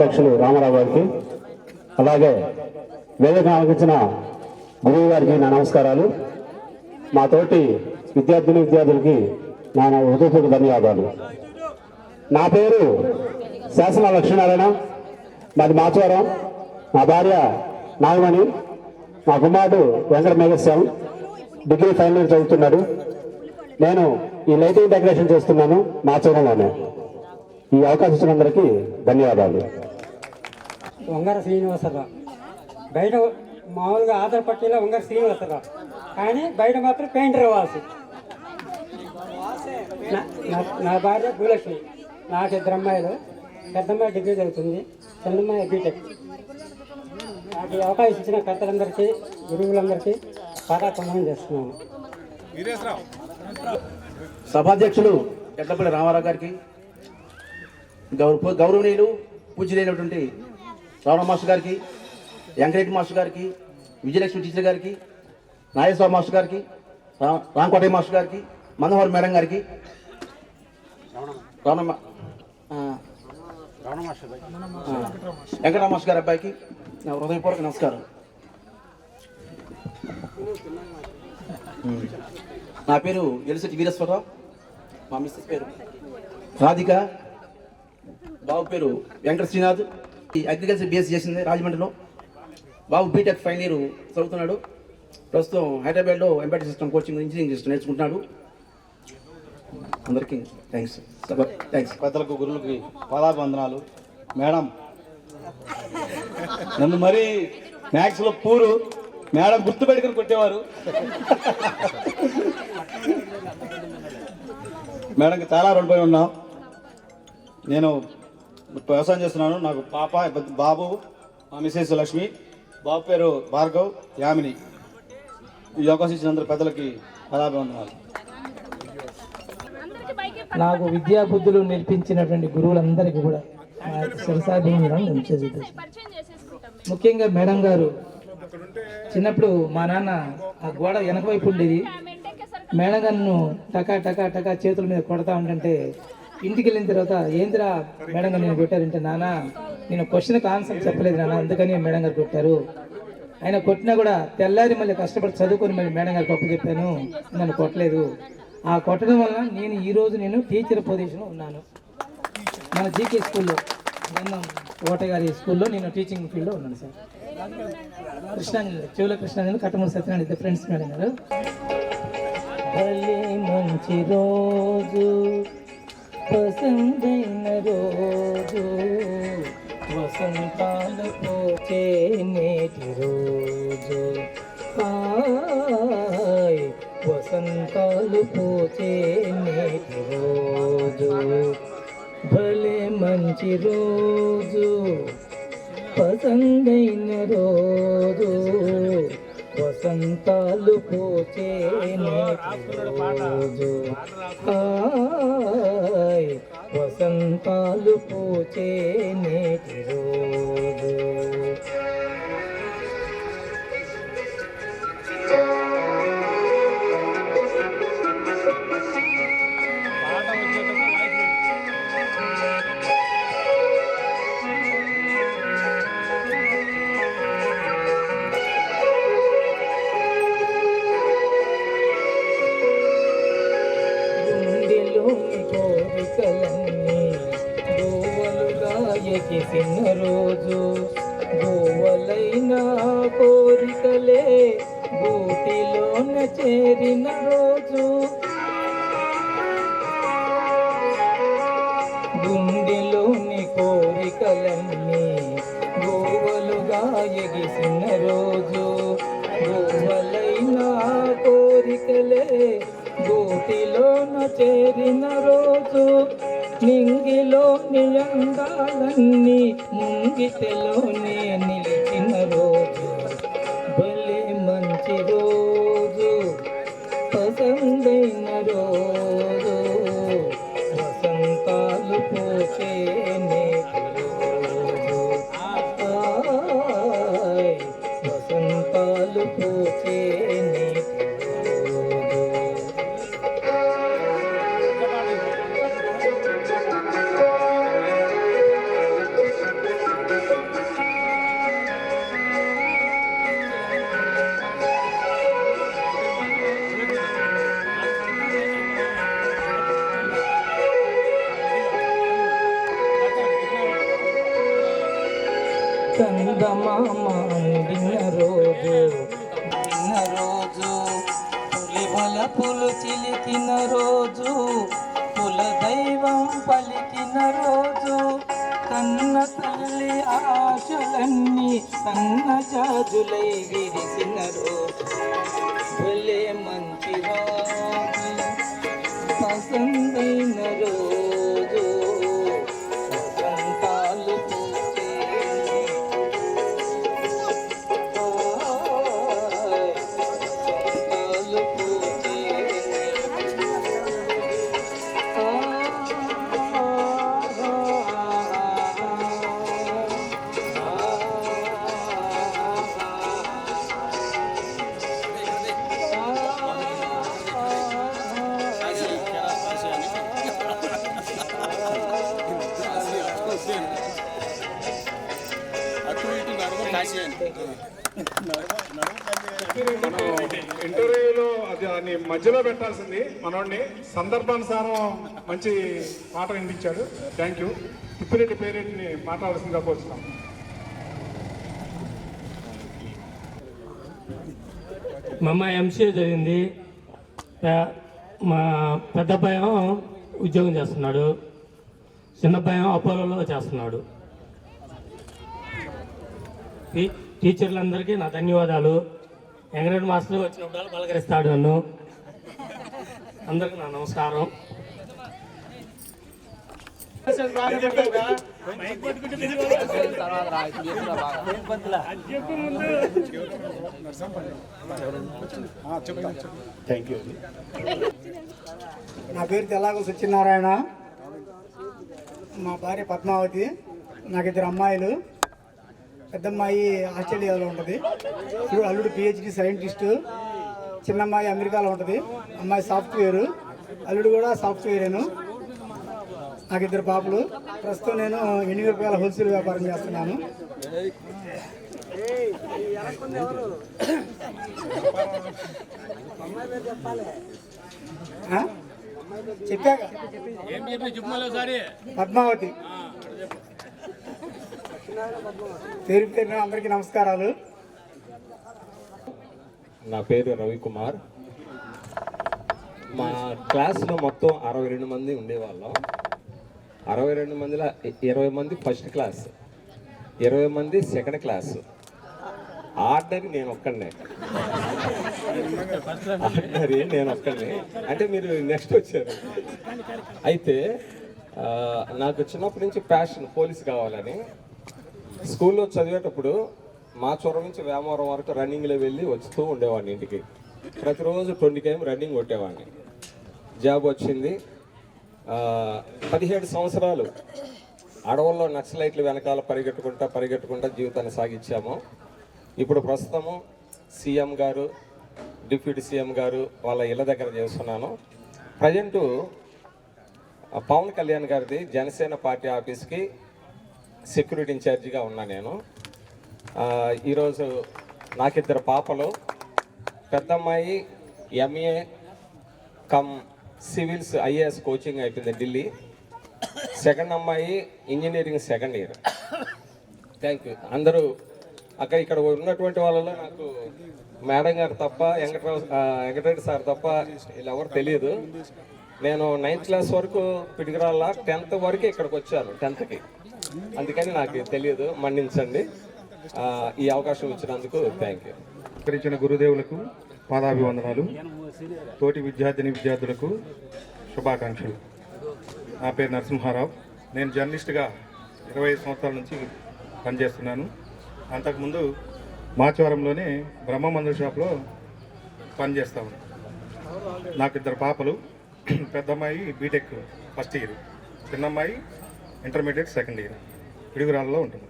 అధ్యక్షులు రామారావు గారికి, అలాగే వేదిక ఆలోచించిన గురువు గారికి నా నమస్కారాలు. మా తోటి విద్యార్థులకి నా హృదయపూర్వక ధన్యవాదాలు. నా పేరు శాసన లక్ష్మీనారాయణ, మాది మాచవరం. మా భార్య నాగమణి, మా కుమారుడు వెంకట మేఘశ్యాం డిగ్రీ ఫైనల్ ఇయర్ చదువుతున్నాడు. నేను ఈ లైటింగ్ డెకరేషన్ చేస్తున్నాను మాచవరంలోనే. ఈ అవకాశం ఇచ్చినందరికీ ధన్యవాదాలు. వంగర శ్రీనివాసరావు, బయట మామూలుగా ఆధార్ పట్టీలో వంగర శ్రీనివాసరావు, కానీ బయట మాత్రం పెయింటర్ వాసు. నా భార్య భూలక్ష్మి. నాకు ఇద్దరు అమ్మాయిలు. పెద్దమ్మాయి డిగ్రీ చదువుతుంది, చిన్నమ్మాయి బీటెక్. నాకు ఈ అవకాశం ఇచ్చిన పెద్దలందరికీ గురువులందరికీ పాదాపందనం చేస్తున్నాను. సభాధ్యక్షులు ఎడ్లపల్లి రామారావు గారికి, గౌరవనీయులు పూజ్యులైనటువంటి రావణ మాస్టర్ గారికి, వెంకటరెడ్డి మాస్టర్ గారికి, విజయలక్ష్మి టీచర్ గారికి, నాగేశ్వర మాస్టర్ గారికి, రామకోటయ్య మాస్టర్ గారికి, మనోహర్ మేడం గారికి, వెంకట మాస్టర్ గారి అబ్బాయికి నా హృదయపూర్వక నమస్కారం. నా పేరు ఎలిశెట్టి వీరేశ్వరరావు, మా మిస్సెస్ పేరు రాధిక, బాబు పేరు వెంకట శ్రీనాథ్. ఈ అగ్రికల్చర్ బీఎస్సీ చేసింది రాజమండ్రిలో. బాబు బీటెక్ ఫైనల్ ఇయర్ చదువుతున్నాడు. ప్రస్తుతం హైదరాబాద్లో embedded system coaching engineering system నేర్చుకుంటున్నాడు. అందరికీ థ్యాంక్స్. పెద్దలకు గురువులకి పాదాభివందనాలు. మేడం నన్ను మరీ మ్యాథ్స్లో పూరు మేడం గుర్తుపెట్టుకుని కొట్టేవారు. మేడంకి చాలా రుణపడి ఉన్నాం. నేను వ్యవసాయం చేస్తున్నాను. నాకు పాప, బాబు, మా మిసెస్ లక్ష్మి, బాబు పేరు భార్గవ్, యామిని. ఈ అవకాశం ఇచ్చినందరూ పెద్దలకి పాదాభివందనాలు. నాకు విద్యా బుద్ధులు నేర్పించినటువంటి గురువులందరికీ కూడా శిరసాభివందనాలు ఉంచేది. ముఖ్యంగా మేడం గారు చిన్నప్పుడు మా నాన్న ఆ గోడ వెనక వైపు ఉండేది. మేడం గారు టకా టకా టకా చేతుల మీద కొడతా ఉంటుంటే ఇంటికి వెళ్ళిన తర్వాత ఏందిరా మేడం గారు నేను కొట్టారంటే, నాన్న నేను క్వశ్చన్కి ఆన్సర్ చెప్పలేదు నాన్న, అందుకని మేడం గారు కొట్టారు. ఆయన కొట్టినా కూడా తెల్లారి మళ్ళీ కష్టపడి చదువుకొని మళ్ళీ మేడం గారికి అప్పు చెప్పాను, నన్ను కొట్టలేదు. ఆ కొట్టడం వల్ల నేను ఈరోజు టీచర్ పొజిషన్లో ఉన్నాను. మన జీకే స్కూల్లో, కోట గారి స్కూల్లో నేను టీచింగ్ ఫీల్డ్లో ఉన్నాను సార్. కృష్ణాంజలి, చెవుల కృష్ణాంజలి, కట్టమూరి సత్యనారాయణ ఇద్దరు ఫ్రెండ్స్ మేడం గారు. మంచి రోజు, పసందైన రోజు, వసంతాలు పోచే నేటి రోజు, హాయ్ వసంతాలు పోచే నేటి రోజు, భలే మంచి రోజు, పసందైన రోజు, వసంతాలు పోచే నేటి రోజు, హాయ్ వసంతాలు పోచే నేటి రోజు. కోరికలన్నీ గోవలుగా ఎగిసిన రోజు, గోవలైన కోరికలే గూటిలోన చేరిన రోజు, గుండెలోని కోరికలన్నీ గోవలుగా ఎగిసిన రోజు, గోవలైన కోరికలే గూటిలోన చేరిన రోజు, నింగిలోని అందాలన్నీ ముంగిటలోనే నిలిచిన రోజు, భలే మంచి రోజు, పసందైన రోజు, వసంతాలు పోచే నేటి రోజు, హాయ్ వసంతాలు పోచే నేటి రోజు. చందమామ అందిన రోజు పులి వలపులు చిలికిన రోజు కుల దైవం పలికిన రోజు కన్న తల్లి ఆశలన్నీ సన్నజాజులై విరిసిన రోజు భలే మంచి రోజు పసందైన రోజు వసంతాలు పూచే వసంతాలు పూచే ఇంటర్వ్యూలో అది మధ్యలో పెట్టాల్సింది మనోడిని సందర్భానుసారం మంచి పాట వినిపించాడు. Thank you. తిప్పిరెడ్డి పేరెడ్డిని మాట్లాడాల్సిందిగా కోరుతున్నాం. మా అమ్మాయి ఎంసీఏ చదివింది. మా పెద్ద అబ్బాయి ఉద్యోగం చేస్తున్నాడు, చిన్న అబ్బాయి అపోలోలో చేస్తున్నాడు. టీచర్లందరికీ నా ధన్యవాదాలు. వెంకటరెడ్డి మాస్టర్ వచ్చినప్పుడు పలకరిస్తాడు నన్ను. అందరికీ నా నమస్కారం. Thank you. నా పేరు తెల్లాగు సత్యనారాయణ. మా భార్య పద్మావతి. నాకు 2 అమ్మాయిలు. పెద్దమ్మాయి ఆస్ట్రేలియాలో ఉంటుంది, అల్లుడు పిహెచ్డి సైంటిస్టు. చిన్నమ్మాయి అమెరికాలో ఉంటుంది, అమ్మాయి సాఫ్ట్వేరు, అల్లుడు కూడా సాఫ్ట్వేరేను. నాకు 2 పాపలు. ప్రస్తుతం నేను ఎండుమిరపకాయల హోల్సేల్ వ్యాపారం చేస్తున్నాను. చెప్పాక పద్మావతి. పేరు పేరున అందరికీ నమస్కారాలు. నా పేరు రవికుమార్. మా క్లాస్లో మొత్తం 62 మంది ఉండేవాళ్ళం. 62 మందిలో 20 మంది ఫస్ట్ క్లాస్, 20 మంది సెకండ్ క్లాస్. ఆర్డర్ నేను ఒక్కడనే, అంటే మీరు నెక్స్ట్ వచ్చారు. అయితే నాకు చిన్నప్పటి నుంచి ప్యాషన్ పోలీస్ కావాలని. స్కూల్లో చదివేటప్పుడు మా చొరవ నుంచి వేమవరం వరకు రన్నింగ్లో వెళ్ళి వస్తూ ఉండేవాడిని ఇంటికి. ప్రతిరోజు 20 km రన్నింగ్ కొట్టేవాడిని. జాబ్ వచ్చింది. 17 సంవత్సరాలు అడవుల్లో నక్సలైట్లు వెనకాల పరిగెట్టుకుంటా జీవితాన్ని సాగించాము. ఇప్పుడు ప్రస్తుతము సీఎం గారు, డిప్యూటీ సీఎం గారు వాళ్ళ ఇళ్ళ దగ్గర చేస్తున్నాను. ప్రజెంటు పవన్ కళ్యాణ్ గారిది జనసేన పార్టీ ఆఫీస్కి సెక్యూరిటీ ఇన్ఛార్జిగా ఉన్నా నేను. ఈరోజు నాకు 2 పాపలు. పెద్దమ్మాయి MA come civils IAS coaching అయిపోయింది ఢిల్లీ. సెకండ్ అమ్మాయి engineering second year. Thank you. అందరూ ఇక్కడ ఉన్నటువంటి వాళ్ళలో నాకు మేడం గారు తప్ప, వెంకటరెడ్డి సార్ తప్ప వీళ్ళెవరు తెలియదు. నేను 9th క్లాస్ వరకు పిడిగిరాళ్ళ, 10th వరకు ఇక్కడికి వచ్చాను, 10th. అందుకని నాకు తెలియదు, మన్నించండి. ఈ అవకాశం ఇచ్చినందుకు థ్యాంక్ యూ. ఇచ్చిన గురుదేవులకు పాదాభివందనాలు. తోటి విద్యార్థులకు శుభాకాంక్షలు. నా పేరు నరసింహారావు. నేను జర్నలిస్ట్గా 25 సంవత్సరాల నుంచి పనిచేస్తున్నాను. అంతకుముందు మాచవరంలోనే బ్రహ్మమందిర షాప్లో పనిచేస్తాను. నాకు 2 పాపలు. పెద్దమ్మాయి బీటెక్ ఫస్ట్ ఇయర్, చిన్నమ్మాయి ఇంటర్మీడియట్ సెకండ్ ఇయర్. పిడుగురాళ్ళలో ఉంటుంది.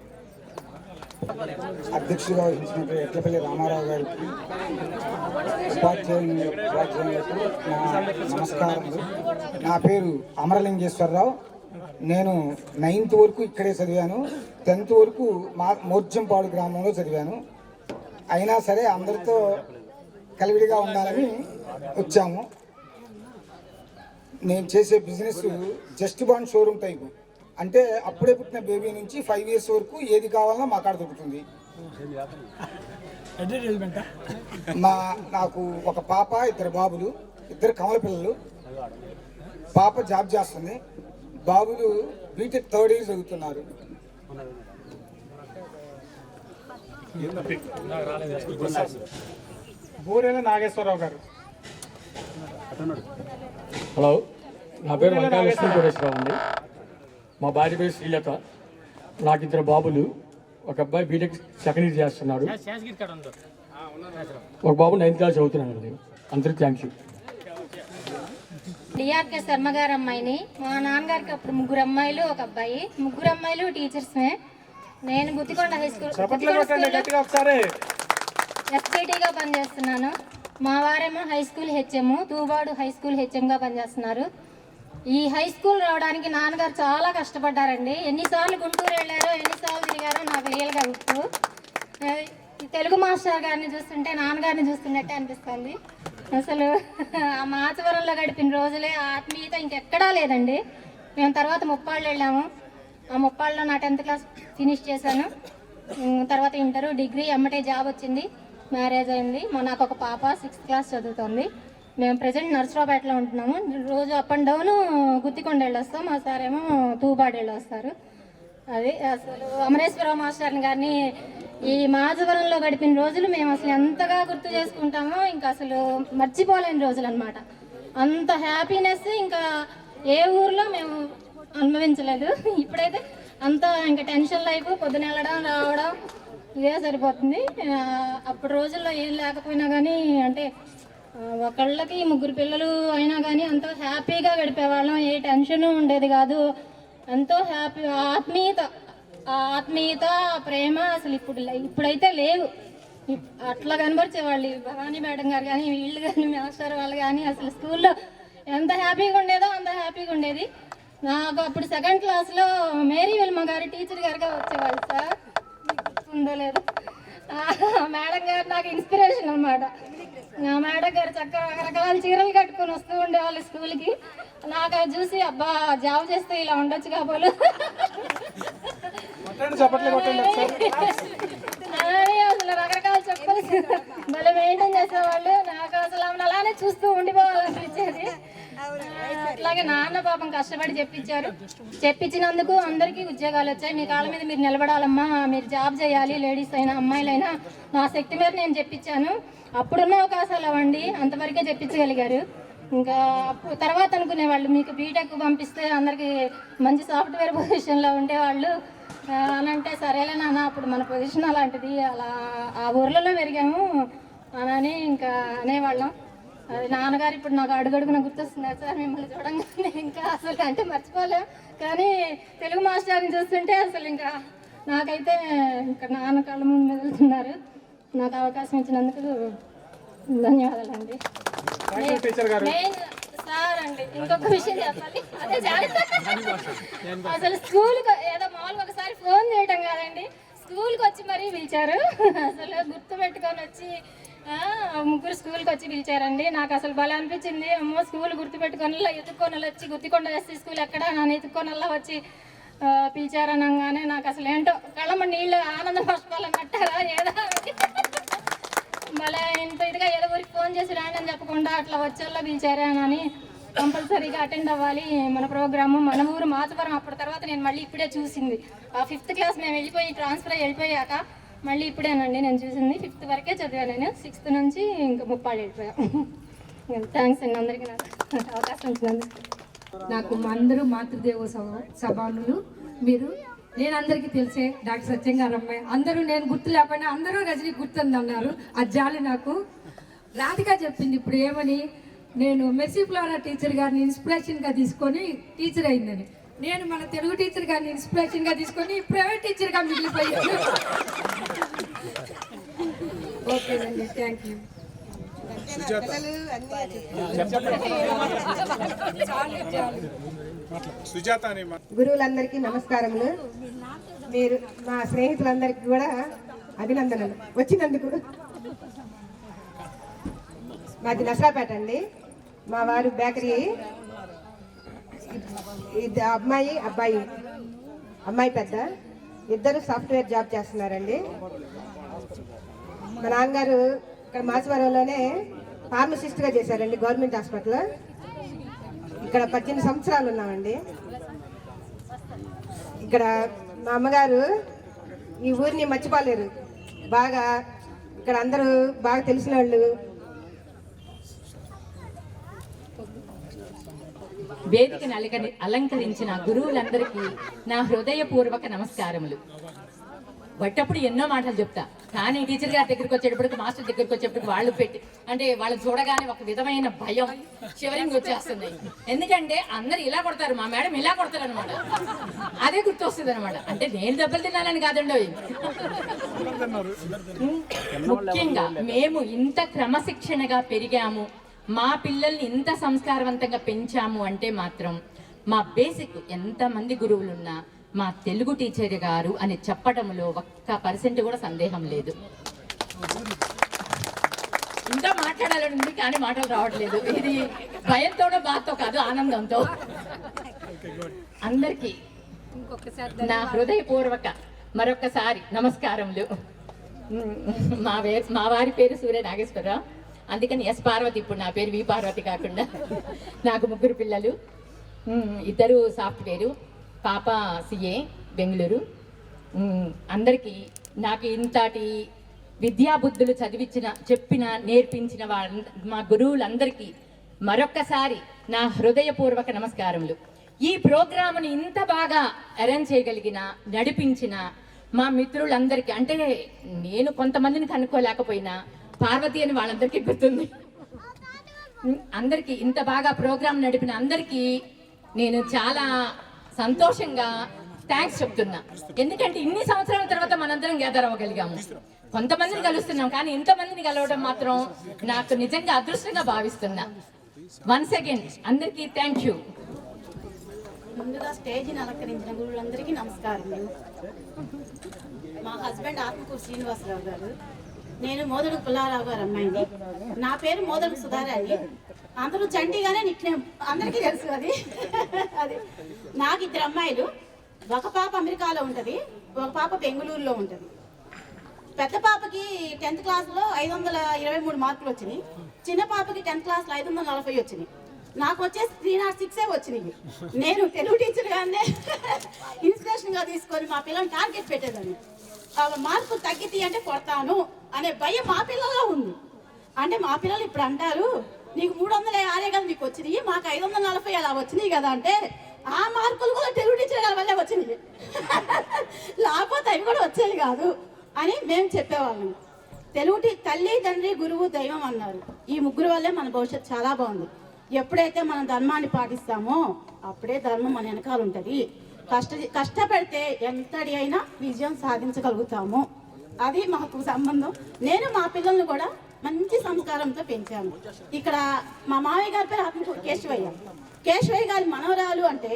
అధ్యక్షుడిగా వహించినటువంటి ఎట్లపల్లి రామారావు గారికి, ఉపాధ్యాయులకు నమస్కారములు. నా పేరు అమరలింగేశ్వరరావు. నేను 9th వరకు ఇక్కడే చదివాను. 10th వరకు మోర్జంపాడు గ్రామంలో చదివాను. అయినా సరే అందరితో కలివిడిగా ఉండాలని వచ్చాము. నేను చేసే business just bond showroom type. అంటే అప్పుడే పుట్టిన బేబీ నుంచి 5 years వరకు ఏది కావాలన్నా మా కాడ దొరుకుతుంది. నాకు ఒక పాప, 2 బాబులు, 2 కమల పిల్లలు. పాప జాబ్ చేస్తుంది, బాబులు బీటెక్ 3rd year చదువుతున్నారు. బూరేల నాగేశ్వరరావు గారు. హలో, నా పేరు వెంకటేశ్వర కోటేశ్వరరావు అండి. మా భార్య పేరు శ్రీలత. నాకు 2 బాబులు. ఒక అబ్బాయి బీటెక్ 2nd year చేస్తున్నాడు, ఒక బాబు 9th class చదువుతున్నాడు. అందరికీ థ్యాంక్ యూ. డిఆర్కే శర్మ గారు అమ్మాయిని. మా నాన్నగారికి అప్పుడు 3 అమ్మాయిలు, ఒక అబ్బాయి. 3 అమ్మాయిలు టీచర్స్మే. నేను గుత్తికొండ హై స్కూల్ ఎస్పీటీగా పనిచేస్తున్నాను. మా వారేమో high school HM, Thubadu high school హెచ్ఎంగా పనిచేస్తున్నారు. ఈ హై స్కూల్ రావడానికి నాన్నగారు చాలా కష్టపడ్డారండి. ఎన్నిసార్లు గుంటూరు వెళ్ళారో, ఎన్నిసార్లు తిరిగారో నాకు రియల్గా గుర్తు. తెలుగు మాస్టర్ గారిని చూస్తుంటే నాన్నగారిని చూస్తున్నట్టే అనిపిస్తుంది. అసలు ఆ మాచవరంలో గడిపిన రోజులే ఆత్మీయత ఇంకెక్కడా లేదండి. మేము తర్వాత ముప్పాళ్ళు వెళ్ళాము. ఆ ముప్పాళ్ళలో నా 10th class ఫినిష్ చేశాను. తర్వాత ఇంటరు, డిగ్రీ, ఎమ్మటే జాబ్ వచ్చింది, మ్యారేజ్ అయింది. నాకు ఒక పాప 6th class చదువుతుంది. మేము ప్రజెంట్ నర్సరావుపేటలో ఉంటున్నాము. రోజు అప్ అండ్ డౌన్ గుత్తికొండ వెళ్ళొస్తాం. మా సార్ ఏమో తూబాడు వెళ్ళొస్తారు. అది అసలు అమరేశ్వరరావు మాస్టర్ గారిని ఈ మాజవరంలో గడిపిన రోజులు మేము అసలు ఎంతగా గుర్తు చేసుకుంటామో ఇంకా అసలు మర్చిపోలేని రోజులు అనమాట. అంత హ్యాపీనెస్ ఇంకా ఏ ఊర్లో మేము అనుభవించలేదు. ఇప్పుడైతే అంతా ఇంకా టెన్షన్ లైఫ్, పొద్దున వెళ్ళడం రావడం ఇదే సరిపోతుంది. అప్పుడు రోజుల్లో ఏం లేకపోయినా కానీ, అంటే ఒకళ్ళకి 3 పిల్లలు అయినా కానీ ఎంతో హ్యాపీగా గడిపేవాళ్ళం. ఏ టెన్షన్ ఉండేది కాదు. ఎంతో హ్యాపీ, ఆత్మీయత, ప్రేమ అసలు ఇప్పుడైతే లేవు. అట్లా కనబరిచేవాళ్ళు భవానీ మేడం గారు కానీ, వీళ్ళు కానీ, మాస్టర్ వాళ్ళు కానీ. అసలు స్కూల్లో ఎంత హ్యాపీగా ఉండేదో అంత హ్యాపీగా ఉండేది. నాకు అప్పుడు 2nd classలో మేరీ వెల్మ గారు టీచర్ గారుగా వచ్చేవాళ్ళు. సార్ ఉందో లేదు, మేడం గారు నాకు ఇన్స్పిరేషన్ అన్నమాట. నా మేడం గారు చక్కగా రకరకాల చీరలు కట్టుకొని వస్తూ ఉండేవాళ్ళు స్కూల్కి. నాకు అది చూసి అబ్బా జాబ్ చేస్తే ఇలా ఉండొచ్చు కాబోలు అసలు రకరకాల చెప్పలు భలే మెయింటైన్ చేసేవాళ్ళు. నాకు అసలు ఆమెను అలానే చూస్తూ ఉండిపోవాలనిపించేది. అట్లాగే నాన్న పాపం కష్టపడి చెప్పించినందుకు అందరికీ ఉద్యోగాలు వచ్చాయి. మీ కాళ్ళ మీద మీరు నిలబడాలమ్మా, మీరు జాబ్ చేయాలి, లేడీస్ అయినా అమ్మాయిలైనా. నా శక్తి మీద నేను చెప్పించాను. అప్పుడున్న అవకాశాలు అవ్వండి, అంతవరకే చెప్పించగలిగారు. ఇంకా తర్వాత అనుకునేవాళ్ళు మీకు బీటెక్ పంపిస్తే అందరికీ మంచి సాఫ్ట్వేర్ పొజిషన్లో ఉండేవాళ్ళు అని అంటే, సరేలే నాన్న అప్పుడు మన పొజిషన్ అలాంటిది, అలా ఆ ఊర్లలో పెరిగాము అని ఇంకా అనేవాళ్ళం. అది నాన్నగారు ఇప్పుడు నాకు అడుగడుగున గుర్తొస్తున్నారు సార్ మిమ్మల్ని చూడంగానే. ఇంకా అసలు అంటే మర్చిపోలేం. కానీ తెలుగు మాస్టర్ని చూస్తుంటే అసలు ఇంకా నాకైతే ఇంకా నాన్న కళ్ళ ముందు మెదులుతున్నారు. నాకు అవకాశం ఇచ్చినందుకు ధన్యవాదాలండి. సార్ అండి ఇంకొక విషయం చెప్పాలి. అదే అసలు స్కూల్కి ఏదో మామూలుగా ఒకసారి ఫోన్ చేయడం కాదండి, స్కూల్కి వచ్చి మరీ పిలిచారు. అసలు గుర్తు పెట్టుకొని వచ్చి 3 స్కూల్కి వచ్చి పిలిచారండి. నాకు అసలు భలే అనిపించింది. అమ్మో స్కూల్ గుర్తుపెట్టుకొని ఎత్తుక్కొని వచ్చి గుత్తికొండ ఎస్సీ స్కూల్ ఎక్కడ నన్ను ఎత్తుక్కొనల్లా వచ్చి పిలిచారనగానే నాకు అసలు ఏంటో కళ్ళమ్మ నీళ్ళు ఆనంద బాష్పాలు కట్టారా ఏదో భలే ఇంత ఇదిగా ఏదో ఊరికి ఫోన్ చేసి రాండి అని చెప్పకుండా అట్లా వచ్చేలా పిలిచారని. కంపల్సరీగా అటెండ్ అవ్వాలి మన ప్రోగ్రాము. మన ఊరు మాచవరం. అప్పటి తర్వాత నేను మళ్ళీ ఇప్పుడే చూసింది. ఆ 5th class మేము ట్రాన్స్ఫర్ వెళ్ళిపోయాక మళ్ళీ ఇప్పుడేనండి నేను చూసింది. 5th వరకే చదివాను నేను. 6th నుంచి ఇంకా ముప్పాళ్ళు వెళ్ళిపోయాను. థ్యాంక్స్ అండి అందరికీ నాకు అవకాశం ఇచ్చినందుకు. నాకు అందరూ మాతృదేవ సభానులు మీరు. నేను అందరికీ తెలిసే డాక్టర్ సత్యంగారు అమ్మాయి. అందరూ నేను గుర్తు లేకపోయినా అందరూ రజనీ గుర్తుందన్నారు. అది జాలి నాకు. రాధిక చెప్పింది ఇప్పుడు ఏమని, నేను మెర్సీ ఫ్లోరా టీచర్ గారిని ఇన్స్పిరేషన్గా తీసుకొని టీచర్ అయిందని. నేను మన తెలుగు టీచర్ గారిని ఇన్స్పిరేషన్గా తీసుకొని ప్రైవేట్ టీచర్గా మిగిలిపోయాను. ఓకేనండి, థ్యాంక్ యూ. గురువులందరికీ నమస్కారములు. మీరు మా స్నేహితులందరికీ కూడా అభినందనలు వచ్చినందుకు. మాది నసరాపేట అండి. మా వారు బేకరీ, అమ్మాయి అబ్బాయి అమ్మాయి పెద్ద, ఇద్దరు సాఫ్ట్వేర్ జాబ్ చేస్తున్నారండి. మా నాన్నగారు ఇక్కడ మాచవరంలోనే ఫార్మసిస్ట్గా చేశారండి గవర్నమెంట్ హాస్పిటల్లో. ఇక్కడ 18 సంవత్సరాలు ఉన్నామండి. ఇక్కడ మా అమ్మగారు ఈ ఊరిని మర్చిపోలేరు. బాగా ఇక్కడ అందరూ బాగా తెలిసిన వాళ్ళు. వేదికను అలంకరించిన గురువులందరికీ నా హృదయపూర్వక నమస్కారములు. బట్టప్పుడు ఎన్నో మాటలు చెప్తా, కానీ టీచర్ గారి దగ్గరికి వచ్చేటప్పటికి, మాస్టర్ దగ్గరికి వచ్చేటప్పటికి వాళ్ళు పెట్టి అంటే వాళ్ళు చూడగానే ఒక విధమైన భయం, షివరింగ్ వచ్చేస్తున్నాయి. ఎందుకంటే అందరు ఇలా కొడతారు, మా మేడం ఇలా కొడతారు అనమాట. అదే గుర్తొస్తుంది అనమాట. అంటే నేను దెబ్బలు తిన్నానని కాదండి. ముఖ్యంగా మేము ఇంత క్రమశిక్షణగా పెరిగాము, మా పిల్లల్ని ఇంత సంస్కారవంతంగా పెంచాము అంటే మాత్రం మా బేసిక్ ఎంతమంది గురువులున్నా మా తెలుగు టీచర్ గారు అని చెప్పడంలో 1% కూడా సందేహం లేదు. ఇంకా మాట్లాడాలని కానీ మాటలు రావట్లేదు. ఇది భయంతోనో బాధతో కాదు, ఆనందంతో. అందరికీ నా హృదయపూర్వక మరొకసారి నమస్కారములు. మా వారి పేరు సూర్య నాగేశ్వరరావు, అందుకని ఎస్ పార్వతి. ఇప్పుడు నా పేరు వి పార్వతి కాకుండా. నాకు 3 పిల్లలు, 2 సాఫ్ట్వేరు, పాప సిఏ బెంగళూరు. అందరికీ నాకు ఇంతటి విద్యాబుద్ధులు చెప్పిన నేర్పించిన మా గురువులందరికీ మరొక్కసారి నా హృదయపూర్వక నమస్కారములు. ఈ ప్రోగ్రాముని ఇంత బాగా అరేంజ్ చేయగలిగిన, నడిపించిన మా మిత్రులందరికీ, అంటే నేను కొంతమందిని కనుక్కోలేకపోయినా పార్వతి అని వాళ్ళందరికీ గుర్తుంది. అందరికీ ఇంత బాగా ప్రోగ్రాం నడిపిన అందరికీ నేను చాలా సంతోషంగా థ్యాంక్స్ చెప్తున్నా. ఎందుకంటే ఇన్ని సంవత్సరాల తర్వాత మనందరం గ్యాదర్ అవ్వగలిగాము. కొంతమందిని కలుస్తున్నాం, కానీ ఇంతమందిని కలవడం మాత్రం నాకు నిజంగా అదృష్టంగా భావిస్తున్నా. వన్స్ అగైన్ అందరికీ థ్యాంక్ యూ. ముందుగా స్టేజ్ని అలంకరించిన గురువులందరికీ నమస్కారం. మా హస్బెండ్ ఆత్మకూరు శ్రీనివాసరావు గారు, నేను మోదడుగు పుల్లారావు గారు అమ్మాయిని. నా పేరు మోదడుగు సుధారాణి, అందరూ చంటిగానే నిక్నేమ్, అందరికీ తెలుసు అది. నాకు 2 అమ్మాయిలు, ఒక పాప అమెరికాలో ఉంటుంది, ఒక పాప బెంగళూరులో ఉంటుంది. పెద్ద పాపకి 10th క్లాస్లో 523 మార్కులు వచ్చినాయి, చిన్న పాపకి 10th క్లాస్లో 540 వచ్చినాయి. నాకు వచ్చేసి 306 వచ్చినాయి. నేను తెలుగు టీచర్గానే ఇన్స్పిరేషన్గా తీసుకొని మా పిల్లల్ని టార్గెట్ పెట్టేదాన్ని. మార్కులు తగ్గితే అంటే కొడతాను అనే భయం మా పిల్లల్లో ఉంది. అంటే మా పిల్లలు ఇప్పుడు అంటారు, నీకు 306 కదా నీకు వచ్చినాయి, మాకు 540 అలా వచ్చినాయి కదా. అంటే ఆ మార్కులు కూడా తెలుగు టీచర్ గారి వల్లే వచ్చినాయి, లేకపోతే అవి కూడా వచ్చేది కాదు అని మేము చెప్పేవాళ్ళం. తెలుగు తల్లి, తండ్రి, గురువు, దైవం అన్నారు. ఈ 3 వల్లే మన భవిష్యత్తు చాలా బాగుంది. ఎప్పుడైతే మనం ధర్మాన్ని పాటిస్తామో అప్పుడే ధర్మం మన వెనకాల ఉంటుంది. కష్టపడితే ఎంతటి అయినా విజయం సాధించగలుగుతాము. అది మాకు సంబంధం. నేను మా పిల్లల్ని కూడా మంచి సంస్కారంతో పెంచాను. ఇక్కడ మా మామయ్య గారి పేరు ఆత్మకూరు కేశవయ్య. కేశవయ్య గారి మనవరాలు అంటే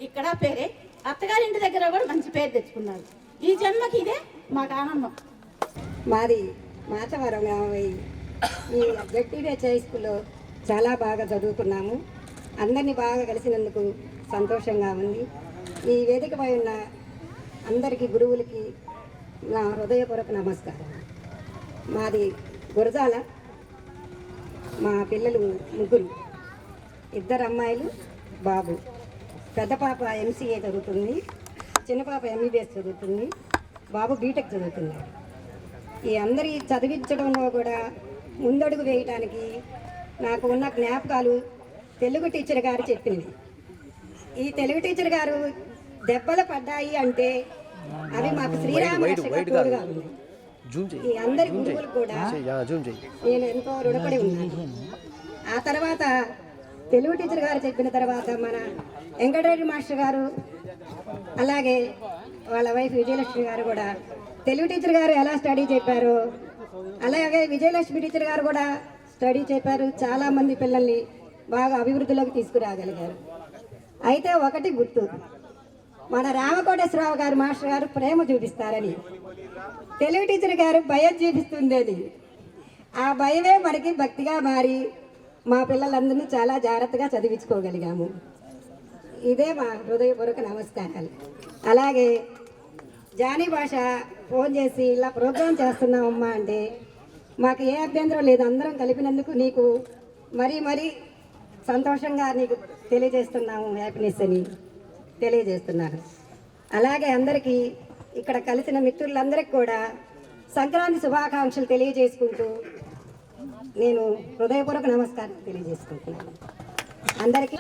ఇక్కడ పేరే, అత్తగారి ఇంటి దగ్గర కూడా మంచి పేరు తెచ్చుకున్నారు. ఈ జన్మకి ఇదే మాకు ఆనందం. మాది మాచవరం ఈ జెడ్టీహెచ్ హై స్కూల్లో చాలా బాగా చదువుకున్నాము. అందరినీ బాగా కలిసినందుకు సంతోషంగా ఉంది. ఈ వేదికపై ఉన్న అందరికీ గురువులకి నా హృదయపూర్వక నమస్కారం. మాది గురజాల. మా పిల్లలు 3, 2 అమ్మాయిలు, బాబు. పెద్ద పాప MCA చదువుతుంది, చిన్న పాప MBBS చదువుతుంది, బాబు బీటెక్ చదువుతున్నాడు. ఈ అందరి చదివించడంలో కూడా ముందడుగు వేయటానికి నాకు ఉన్న జ్ఞాపకాలు తెలుగు టీచర్ గారు చెప్పింది. ఈ తెలుగు టీచర్ గారు దెబ్బలు పడ్డాయి అంటే అవి మాకు శ్రీరామ తోడుగా ఉంది. ఈ అందరి గురువులకు కూడా నేను ఎంతో రుణపడి ఉన్నాను. ఆ తర్వాత తెలుగు టీచర్ గారు చెప్పిన తర్వాత మన వెంకటరెడ్డి మాస్టర్ గారు, అలాగే వాళ్ళ వైఫ్ విజయలక్ష్మి గారు కూడా తెలుగు టీచర్ గారు ఎలా స్టడీ చెప్పారో అలాగే విజయలక్ష్మి టీచర్ గారు కూడా స్టడీ చెప్పారు. చాలామంది పిల్లల్ని బాగా అభివృద్ధిలోకి తీసుకురాగలిగారు. అయితే ఒకటి గుర్తు, మన రామకోటేశ్వరరావు గారు మాస్టర్ గారు ప్రేమ చూపిస్తారని, తెలుగు టీచర్ గారు భయం చూపిస్తుందని. ఆ భయమే మనకి భక్తిగా మారి మా పిల్లలందరినీ చాలా జాగ్రత్తగా చదివించుకోగలిగాము. ఇదే మా హృదయపూర్వక నమస్కారాలు. అలాగే జానీ భాష ఫోన్ చేసి ఇలా ప్రోగ్రాం చేస్తున్నామమ్మా అంటే మాకు ఏ అభ్యంతరం లేదు, అందరం కలిపినందుకు నీకు మరీ సంతోషంగా నీకు తెలియజేస్తున్నాము, హ్యాపీనెస్ అని తెలియజేస్తున్నాను. అలాగే అందరికీ ఇక్కడ కలిసిన మిత్రులందరికీ కూడా సంక్రాంతి శుభాకాంక్షలు తెలియజేసుకుంటూ నేను హృదయపూర్వక నమస్కారం తెలియజేసుకుంటున్నాను అందరికీ.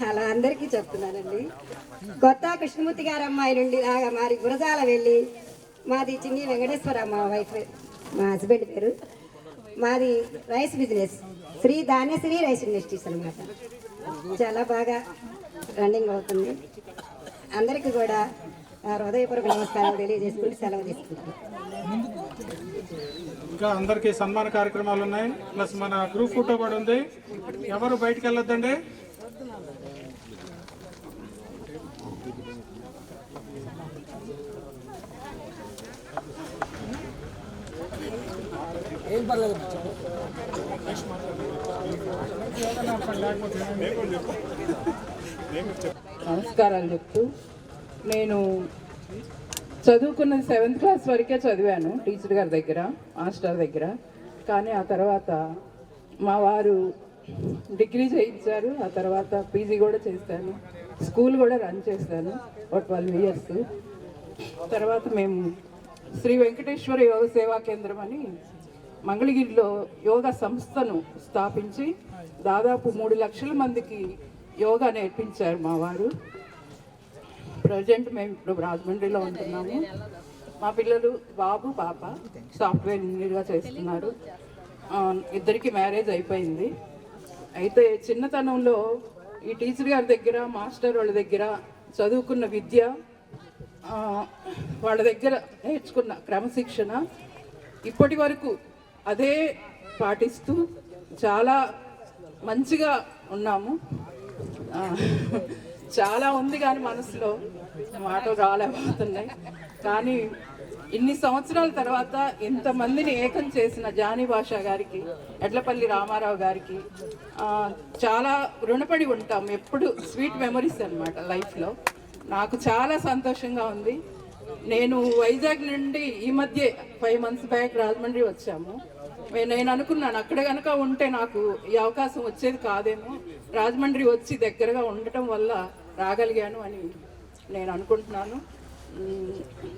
అలా అందరికీ చెప్తున్నానండి. కొత్త కృష్ణమూర్తి గారి అమ్మాయి నుండి మాది గురజాల వెళ్ళి, మాది చిన్ని వెంకటేశ్వరమ్మ వైఫ్, మా హస్బెండ్ పేరు. మాది rice business, Shri Dhanyasri rice industries అనమాట. చాలా బాగా రన్నింగ్ అవుతుంది. అందరికీ కూడా హృదయపూర్వక నమస్కారం తెలియజేసుకుంటూ సెలవు తీసుకుంటాను. ఇంకా అందరికీ సన్మాన కార్యక్రమాలు ఉన్నాయి, ప్లస్ మన గ్రూప్ ఫోటో కూడా ఉంది. ఎవరు బయటికి వెళ్ళొద్దండి. నమస్కారాలు చెప్తూ, నేను చదువుకున్నది 7th క్లాస్ వరకే చదివాను టీచర్ గారి దగ్గర, మాస్టర్ దగ్గర. కానీ ఆ తర్వాత మా వారు డిగ్రీ చేయించారు, ఆ తర్వాత పీజీ కూడా చేశాను, స్కూల్ కూడా రన్ చేశాను ఒక 12 years. తర్వాత మేము శ్రీ వెంకటేశ్వర యోగ సేవా కేంద్రం అని మంగళగిరిలో యోగా సంస్థను స్థాపించి దాదాపు 3 లక్షల మందికి యోగా నేర్పించారు మా వారు. ప్రజెంట్ మేము ఇప్పుడు రాజమండ్రిలో ఉంటున్నాము. మా పిల్లలు బాబు పాప సాఫ్ట్వేర్ ఇంజనీర్గా చేస్తున్నారు. ఇద్దరికి మ్యారేజ్ అయిపోయింది. అయితే చిన్నతనంలో ఈ టీచర్ గారి దగ్గర, మాస్టర్ వాళ్ళ దగ్గర చదువుకున్న విద్య, వాళ్ళ దగ్గర నేర్చుకున్న క్రమశిక్షణ ఇప్పటి వరకు అదే పాటిస్తూ చాలా మంచిగా ఉన్నాము. చాలా ఉంది కానీ మనసులో మాటలు రాలేకపోతున్నాయి. కానీ ఇన్ని సంవత్సరాల తర్వాత ఇంతమందిని ఏకం చేసిన జానీ భాష గారికి, ఎడ్లపల్లి రామారావు గారికి చాలా రుణపడి ఉంటాం. ఎప్పుడు స్వీట్ మెమరీస్ అన్నమాట లైఫ్లో. నాకు చాలా సంతోషంగా ఉంది. నేను వైజాగ్ నుండి ఈ మధ్య 5 months బ్యాక్ రాజమండ్రి వచ్చాము. నేను అనుకున్నాను అక్కడ కనుక ఉంటే నాకు ఈ అవకాశం వచ్చేది కాదేమో, రాజమండ్రి వచ్చి దగ్గరగా ఉండటం వల్ల రాగలిగాను అని నేను అనుకుంటున్నాను.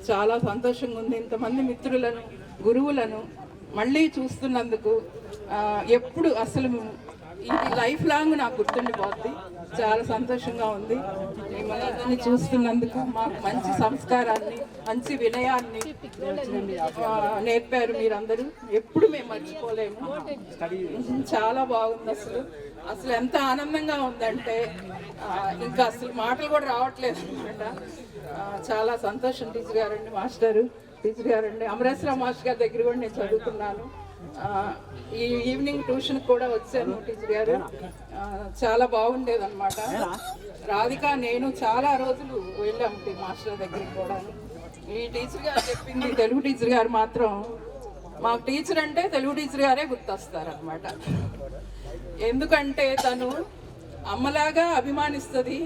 చాలా సంతోషంగా ఉంది. ఇంతమంది మిత్రులను, గురువులను మళ్ళీ చూస్తున్నందుకు ఎప్పుడు అసలు ఇది లైఫ్ లాంగ్ నాకు గుర్తుండిపోద్ది. చాలా సంతోషంగా ఉంది. మిమ్మల్ని అందరినీ చూస్తున్నందుకు మాకు మంచి సంస్కారాన్ని, మంచి వినయాన్ని నేర్పారు మీరందరూ. ఎప్పుడు మేము మర్చిపోలేము. చాలా బాగుంది. అసలు ఎంత ఆనందంగా ఉందంటే ఇంకా అసలు మాటలు కూడా రావట్లేదు అనమాట. చాలా సంతోషం. టీచర్ గారండి, మాస్టరు టీచర్ గారండి, అమరేశ్వర మాస్టర్ గారి దగ్గర కూడా నేను చదువుకున్నాను. ఈ ఈవినింగ్ ట్యూషన్ కూడా వచ్చాను. టీచర్ గారు చాలా బాగుండేది అనమాట. రాధిక నేను చాలా రోజులు వెళ్ళాము మాస్టర్ దగ్గరికి కూడా. ఈ టీచర్ గారు చెప్పింది, తెలుగు టీచర్ గారు మాత్రం మాకు టీచర్ అంటే తెలుగు టీచర్ గారే గుర్తొస్తారనమాట. ఎందుకంటే తను అమ్మలాగా అభిమానిస్తుంది,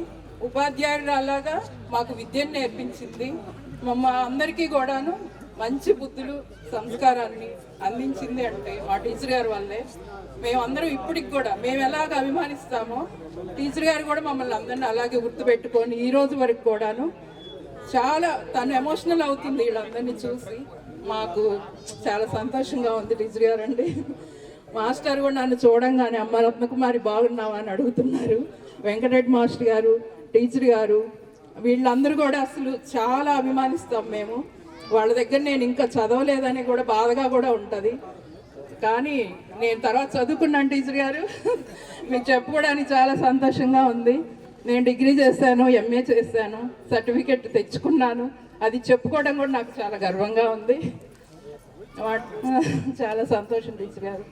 ఉపాధ్యాయురాలాగా మాకు విద్యను నేర్పించింది. మా అందరికీ కూడాను మంచి బుద్ధులు, సంస్కారాన్ని అందించింది అంటే మా టీచర్ గారి వల్లే. మేమందరం ఇప్పటికి కూడా మేము ఎలాగ అభిమానిస్తామో టీచర్ గారు కూడా మమ్మల్ని అందరినీ అలాగే గుర్తుపెట్టుకొని ఈ రోజు వరకు కూడాను చాలా తను ఎమోషనల్ అవుతుంది వీళ్ళందరినీ చూసి. మాకు చాలా సంతోషంగా ఉంది. టీచర్ గారు అండి, మాస్టర్ కూడా నన్ను చూడంగానే అమ్మ రత్నకుమారి బాగున్నావా అని అడుగుతున్నారు. వెంకటరెడ్డి మాస్టర్ గారు, టీచర్ గారు వీళ్ళందరూ కూడా అసలు చాలా అభిమానిస్తాం మేము. వాళ్ళ దగ్గర నేను ఇంకా చదవలేదని కూడా బాధగా కూడా ఉంటుంది. కానీ నేను తర్వాత చదువుకున్నాను టీచర్ గారు, మీకు చెప్పుకోవడానికి చాలా సంతోషంగా ఉంది. నేను డిగ్రీ చేశాను, ఎంఏ చేశాను, సర్టిఫికెట్ తెచ్చుకున్నాను. అది చెప్పుకోవడం కూడా నాకు చాలా గర్వంగా ఉంది. చాలా సంతోషం టీచర్ గారు.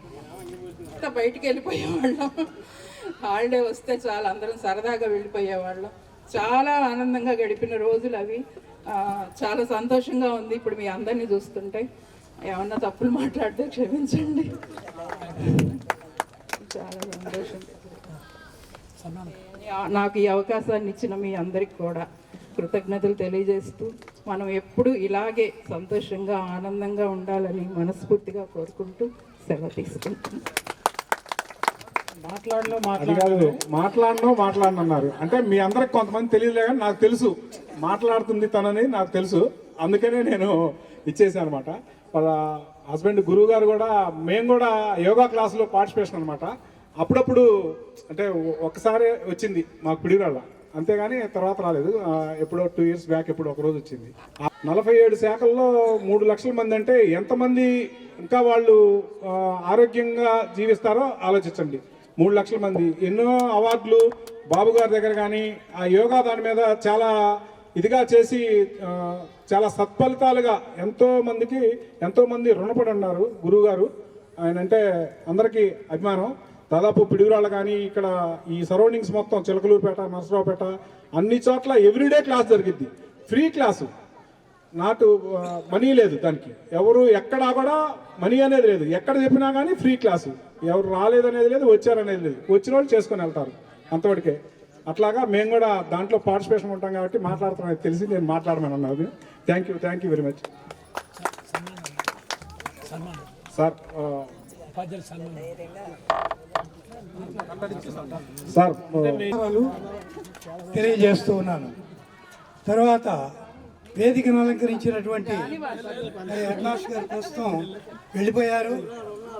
బయటికి వెళ్ళిపోయేవాళ్ళం, హాలిడే వస్తే చాలా అందరం సరదాగా వెళ్ళిపోయేవాళ్ళం. చాలా ఆనందంగా గడిపిన రోజులు అవి. చాలా సంతోషంగా ఉంది ఇప్పుడు మీ అందరినీ చూస్తుంటే. ఏమన్నా తప్పులు మాట్లాడితే క్షమించండి. చాలా సంతోషం. నాకు ఈ అవకాశాన్ని ఇచ్చిన మీ అందరికి కూడా కృతజ్ఞతలు తెలియజేస్తూ మనం ఎప్పుడూ ఇలాగే సంతోషంగా ఆనందంగా ఉండాలని మనస్ఫూర్తిగా కోరుకుంటూ సెలవు తీసుకుంటాం. మాట్లాడనన్నారు అంటే మీ అందరికి కొంతమంది తెలియలే కానీ నాకు తెలుసు మాట్లాడుతుంది తనని నాకు తెలుసు, అందుకనే నేను ఇచ్చేసాను అనమాట. వాళ్ళ హస్బెండ్ గురువు గారు కూడా, మేము కూడా యోగా క్లాసులో పార్టిసిపేషన్ అనమాట. అప్పుడప్పుడు అంటే ఒకసారి వచ్చింది మాకు పిడిరాళ్ళ, అంతేగాని తర్వాత రాలేదు. ఎప్పుడో 2 years బ్యాక్ ఎప్పుడో ఒకరోజు వచ్చింది. 47 శాఖల్లో 3 లక్షల మంది అంటే ఎంతమంది ఇంకా వాళ్ళు ఆరోగ్యంగా జీవిస్తారో ఆలోచించండి. 3 లక్షల మంది, ఎన్నో అవార్డులు బాబు గారి దగ్గర కానీ ఆ యోగా దాని మీద చాలా ఇదిగా చేసి చాలా సత్ఫలితాలుగా ఎంతోమంది రుణపడి ఉన్నారు గురువు గారు. ఆయన అంటే అందరికీ అభిమానం. దాదాపు పిడుగురాళ్ళ కానీ ఇక్కడ ఈ సరౌండింగ్స్ మొత్తం చిలకలూరుపేట, నరసరావుపేట అన్ని చోట్ల ఎవ్రీడే క్లాస్ జరిగిద్ది. ఫ్రీ క్లాసు, నాటు మనీ లేదు దానికి. ఎవరు ఎక్కడా కూడా మనీ అనేది లేదు, ఎక్కడ చెప్పినా కానీ ఫ్రీ క్లాసు. ఎవరు రాలేదనేది లేదు, వచ్చారనేది లేదు, వచ్చిన వాళ్ళు చేసుకొని వెళ్తారు అంతవరకే. అట్లాగా మేము కూడా దాంట్లో పార్టిసిపేషన్ ఉంటాం కాబట్టి మాట్లాడుతున్నాం తెలిసి నేను మాట్లాడమని అన్నది. Thank you very much sir. Sir తెలియజేస్తూ ఉన్నాను. తర్వాత వేదికను అలంకరించినటువంటి అవినాష్ గారు ప్రస్తుతం వెళ్ళిపోయారు.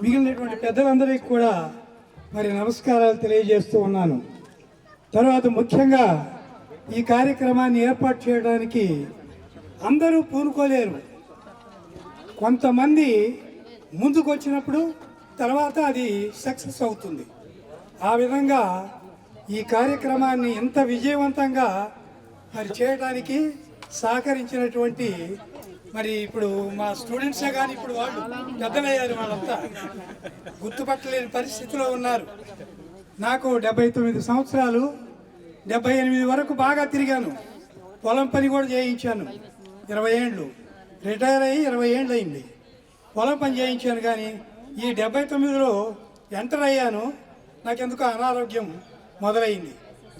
మిగిలినటువంటి పెద్దలందరికీ కూడా మరి నమస్కారాలు తెలియజేస్తూ ఉన్నాను. తర్వాత ముఖ్యంగా ఈ కార్యక్రమాన్ని ఏర్పాటు చేయడానికి అందరూ పూనుకోలేరు. కొంతమంది ముందుకు వచ్చినప్పుడు తర్వాత అది సక్సెస్ అవుతుంది. ఆ విధంగా ఈ కార్యక్రమాన్ని ఇంత విజయవంతంగా మరి చేయడానికి సహకరించినటువంటి మరి ఇప్పుడు మా స్టూడెంట్సే కానీ ఇప్పుడు వాళ్ళు పెద్దలయ్యారు, వాళ్ళంతా గుర్తుపట్టలేని పరిస్థితిలో ఉన్నారు. నాకు 79 సంవత్సరాలు, 78 వరకు బాగా తిరిగాను. పొలం పని కూడా చేయించాను 20 ఏళ్ళు. రిటైర్ అయ్యి 20 ఏళ్ళు అయింది. పొలం పని చేయించాను. కానీ ఈ 79లో ఎంటర్ అయ్యాను. నాకెందుకు అనారోగ్యం మొదలైంది.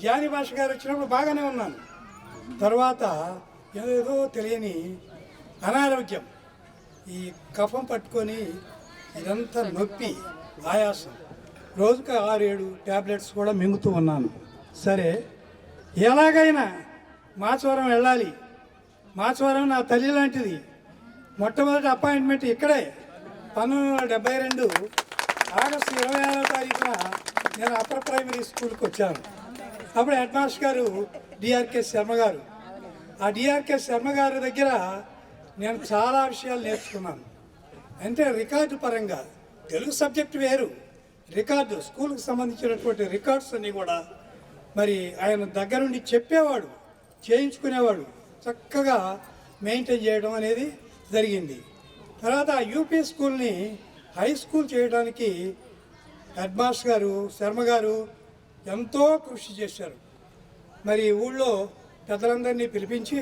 జాని భాష గారు వచ్చినప్పుడు బాగానే ఉన్నాను. తర్వాత ఏదో తెలియని అనారోగ్యం, ఈ కఫం పట్టుకొని ఇదంతా నొప్పి, ఆయాసం, రోజుకు 6-7 ట్యాబ్లెట్స్ కూడా మింగుతూ ఉన్నాను. సరే, ఎలాగైనా మాచవరం వెళ్ళాలి. మాచవరం నా తల్లి లాంటిది. మొట్టమొదటి అపాయింట్మెంట్ ఇక్కడే 1972 ఆగస్టు 26వ తారీఖున నేను అప్పర్ ప్రైమరీ స్కూల్కి వచ్చాను. అప్పుడు హెడ్ మాస్టర్ గారు డిఆర్కే శర్మ గారు. ఆ డిఆర్కే శర్మ గారి దగ్గర నేను చాలా విషయాలు నేర్చుకున్నాను. అంటే రికార్డు పరంగా, తెలుగు సబ్జెక్ట్ వేరు, రికార్డు స్కూల్కి సంబంధించినటువంటి రికార్డ్స్ అన్నీ కూడా మరి ఆయన దగ్గరుండి చెప్పేవాడు, చేయించుకునేవాడు, చక్కగా మెయింటైన్ చేయడం అనేది జరిగింది. తర్వాత యూపీ స్కూల్ని హై స్కూల్ చేయడానికి హెడ్ మాస్టర్ గారు శర్మ గారు ఎంతో కృషి చేశారు. మరి ఊళ్ళో పెద్దలందరినీ పిలిపించి,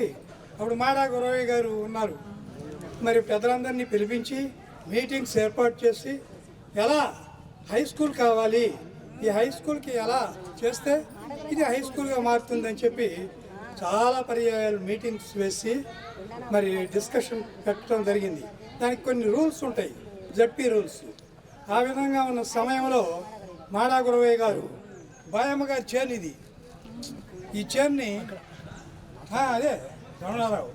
అప్పుడు మాడా గురవయ్య గారు ఉన్నారు, మరి పెద్దలందరినీ పిలిపించి మీటింగ్స్ ఏర్పాటు చేసి ఎలా హై స్కూల్ కావాలి, ఈ హై స్కూల్కి ఎలా చేస్తే ఇది హై స్కూల్గా మారుతుందని చెప్పి చాలా పర్యాయాలు మీటింగ్స్ వేసి మరి డిస్కషన్ పెట్టడం జరిగింది. దానికి కొన్ని రూల్స్ ఉంటాయి, జడ్పీ రూల్స్. ఆ విధంగా ఉన్న సమయంలో మాడా గురవయ్య గారు, బాయమ్మ గారి చేను ఇది, ఈ చేన్ని అదే రమణారావు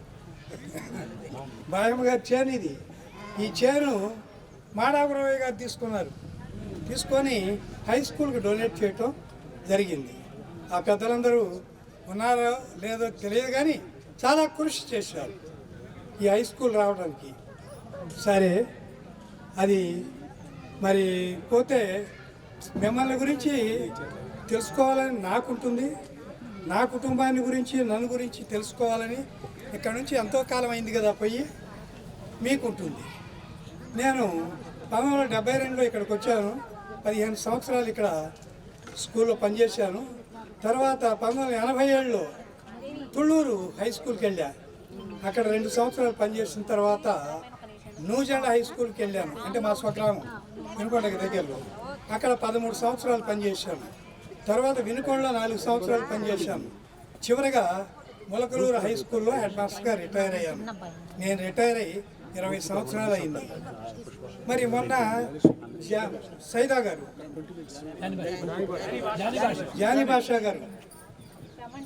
బాయమ్మ గారి చేను ఇది, ఈ చేను మాడా గురవయ్య గారు తీసుకొని హై స్కూల్కి డొనేట్ చేయటం జరిగింది. ఆ పెద్దలందరూ ఉన్నారో లేదో తెలియదు కానీ చాలా కృషి చేశారు ఈ హై స్కూల్ రావడానికి. సరే, అది మరి పోతే మిమ్మల్ని గురించి తెలుసుకోవాలని నాకుంటుంది, నా కుటుంబాన్ని గురించి నన్ను గురించి తెలుసుకోవాలని ఇక్కడ నుంచి ఎంతో కాలం అయింది కదా పోయి మీకుంటుంది. నేను 1972లో ఇక్కడికి వచ్చాను. 15 సంవత్సరాలు ఇక్కడ స్కూల్లో పనిచేశాను. తర్వాత 1987లో తుళ్ళూరు హై స్కూల్కి వెళ్ళా. అక్కడ 2 సంవత్సరాలు పనిచేసిన తర్వాత నూజెండ హై స్కూల్కి వెళ్ళాను, అంటే మా స్వగ్రామం వినుకొండకి దగ్గరలో. అక్కడ 13 సంవత్సరాలు పనిచేశాను. తర్వాత వినుకొండలో 4 సంవత్సరాలు పనిచేశాను. చివరిగా మొలకలూరు హై స్కూల్లో హెడ్ మాస్టర్గా రిటైర్ అయ్యాను. నేను రిటైర్ అయ్యి 20 సంవత్సరాలు అయింది. మరి మొన్న సైదా గారు, జానీ బాషా గారు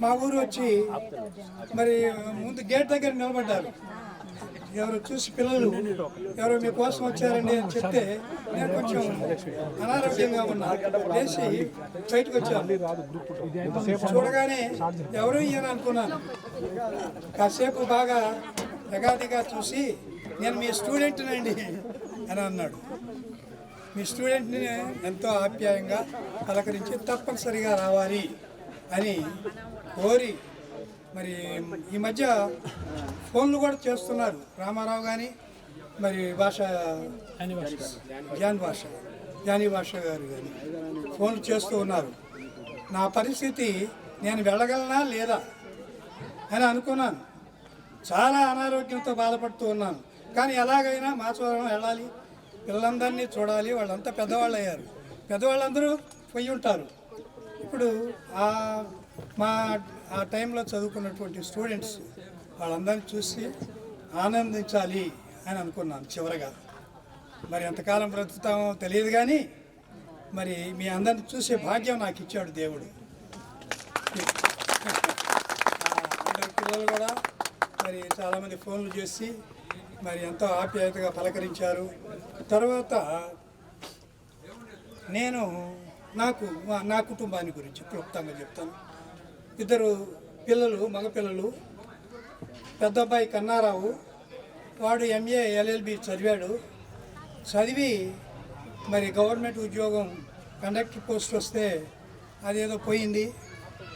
మా ఊరు వచ్చి మరి ముందు గేట్ దగ్గర నిలబడ్డారు. ఎవరు చూసి పిల్లలు ఎవరో మీకోసం వచ్చారండి అని చెప్తే నేను కొంచెం అనారోగ్యంగా ఉన్నా, లేచి బయటకు వచ్చాను. చూడగానే ఎవరు ఇయ్యని అనుకున్నాను. కాసేపు బాగా ఎగాదిగా చూసి నేను మీ స్టూడెంట్నండి అని అన్నాడు. మీ స్టూడెంట్ని ఎంతో ఆప్యాయంగా పలకరించి తప్పనిసరిగా రావాలి అని కోరి, మరి ఈ మధ్య ఫోన్లు కూడా చేస్తున్నారు. రామారావు కానీ మరి జానీ భాష గారు కానీ ఫోన్లు చేస్తూ ఉన్నారు. నా పరిస్థితి నేను వెళ్ళగలనా లేదా అని అనుకున్నాను. చాలా అనారోగ్యంతో బాధపడుతూ ఉన్నాను. కానీ ఎలాగైనా మాచవరం వెళ్ళాలి, పిల్లలందరినీ చూడాలి. వాళ్ళంతా పెద్దవాళ్ళు అయ్యారు. పెద్దవాళ్ళందరూ పోయి ఉంటారు. ఇప్పుడు ఆ టైంలో చదువుకున్నటువంటి స్టూడెంట్స్ వాళ్ళందరినీ చూసి ఆనందించాలి అని అనుకున్నాను చివరగా. మరి ఎంతకాలం బ్రతుకుతామో తెలియదు, కానీ మరి మీ అందరిని చూసే భాగ్యం నాకు ఇచ్చాడు దేవుడు. అందరి పిల్లలు కూడా మరి చాలామంది ఫోన్లు చేసి మరి ఎంతో ఆప్యాయతగా పలకరించారు. తర్వాత నేను నా కుటుంబాన్ని గురించి క్లుప్తంగా చెప్తాను. 2 పిల్లలు, మగపిల్లలు. పెద్ద అబ్బాయి కన్నారావు, వాడు MA LLB చదివాడు. చదివి మరి గవర్నమెంట్ ఉద్యోగం కండక్టర్ పోస్ట్ వస్తే అదేదో పోయింది.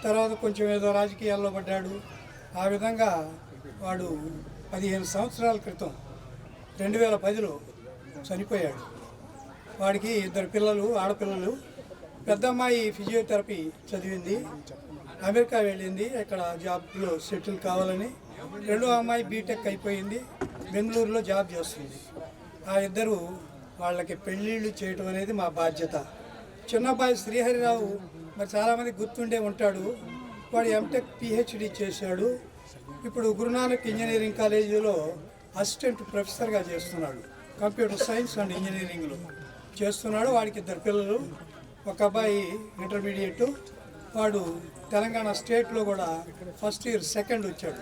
తర్వాత కొంచెం ఏదో రాజకీయాల్లో పడ్డాడు. ఆ విధంగా వాడు 15 సంవత్సరాల క్రితం 2010లో చనిపోయాడు. వాడికి 2 పిల్లలు, ఆడపిల్లలు. పెద్ద అమ్మాయి ఫిజియోథెరపీ చదివింది, అమెరికా వెళ్ళింది అక్కడ జాబ్లో సెటిల్ కావాలని. రెండో అమ్మాయి బీటెక్ అయిపోయింది, బెంగళూరులో జాబ్ చేస్తుంది. ఆ ఇద్దరు వాళ్ళకి పెళ్ళిళ్ళు చేయటం అనేది మా బాధ్యత. చిన్న అబ్బాయి శ్రీహరిరావు మరి చాలామంది గుర్తుండే ఉంటాడు. వాడు ఎంటెక్ PhD చేశాడు. ఇప్పుడు గురునానక్ ఇంజనీరింగ్ కాలేజీలో అసిస్టెంట్ ప్రొఫెసర్గా చేస్తున్నాడు. కంప్యూటర్ సైన్స్ అండ్ ఇంజనీరింగ్లో చేస్తున్నాడు. వాడికి 2 పిల్లలు. ఒక అబ్బాయి ఇంటర్మీడియట్, వాడు తెలంగాణ స్టేట్లో కూడా ఫస్ట్ ఇయర్ సెకండ్ వచ్చాడు.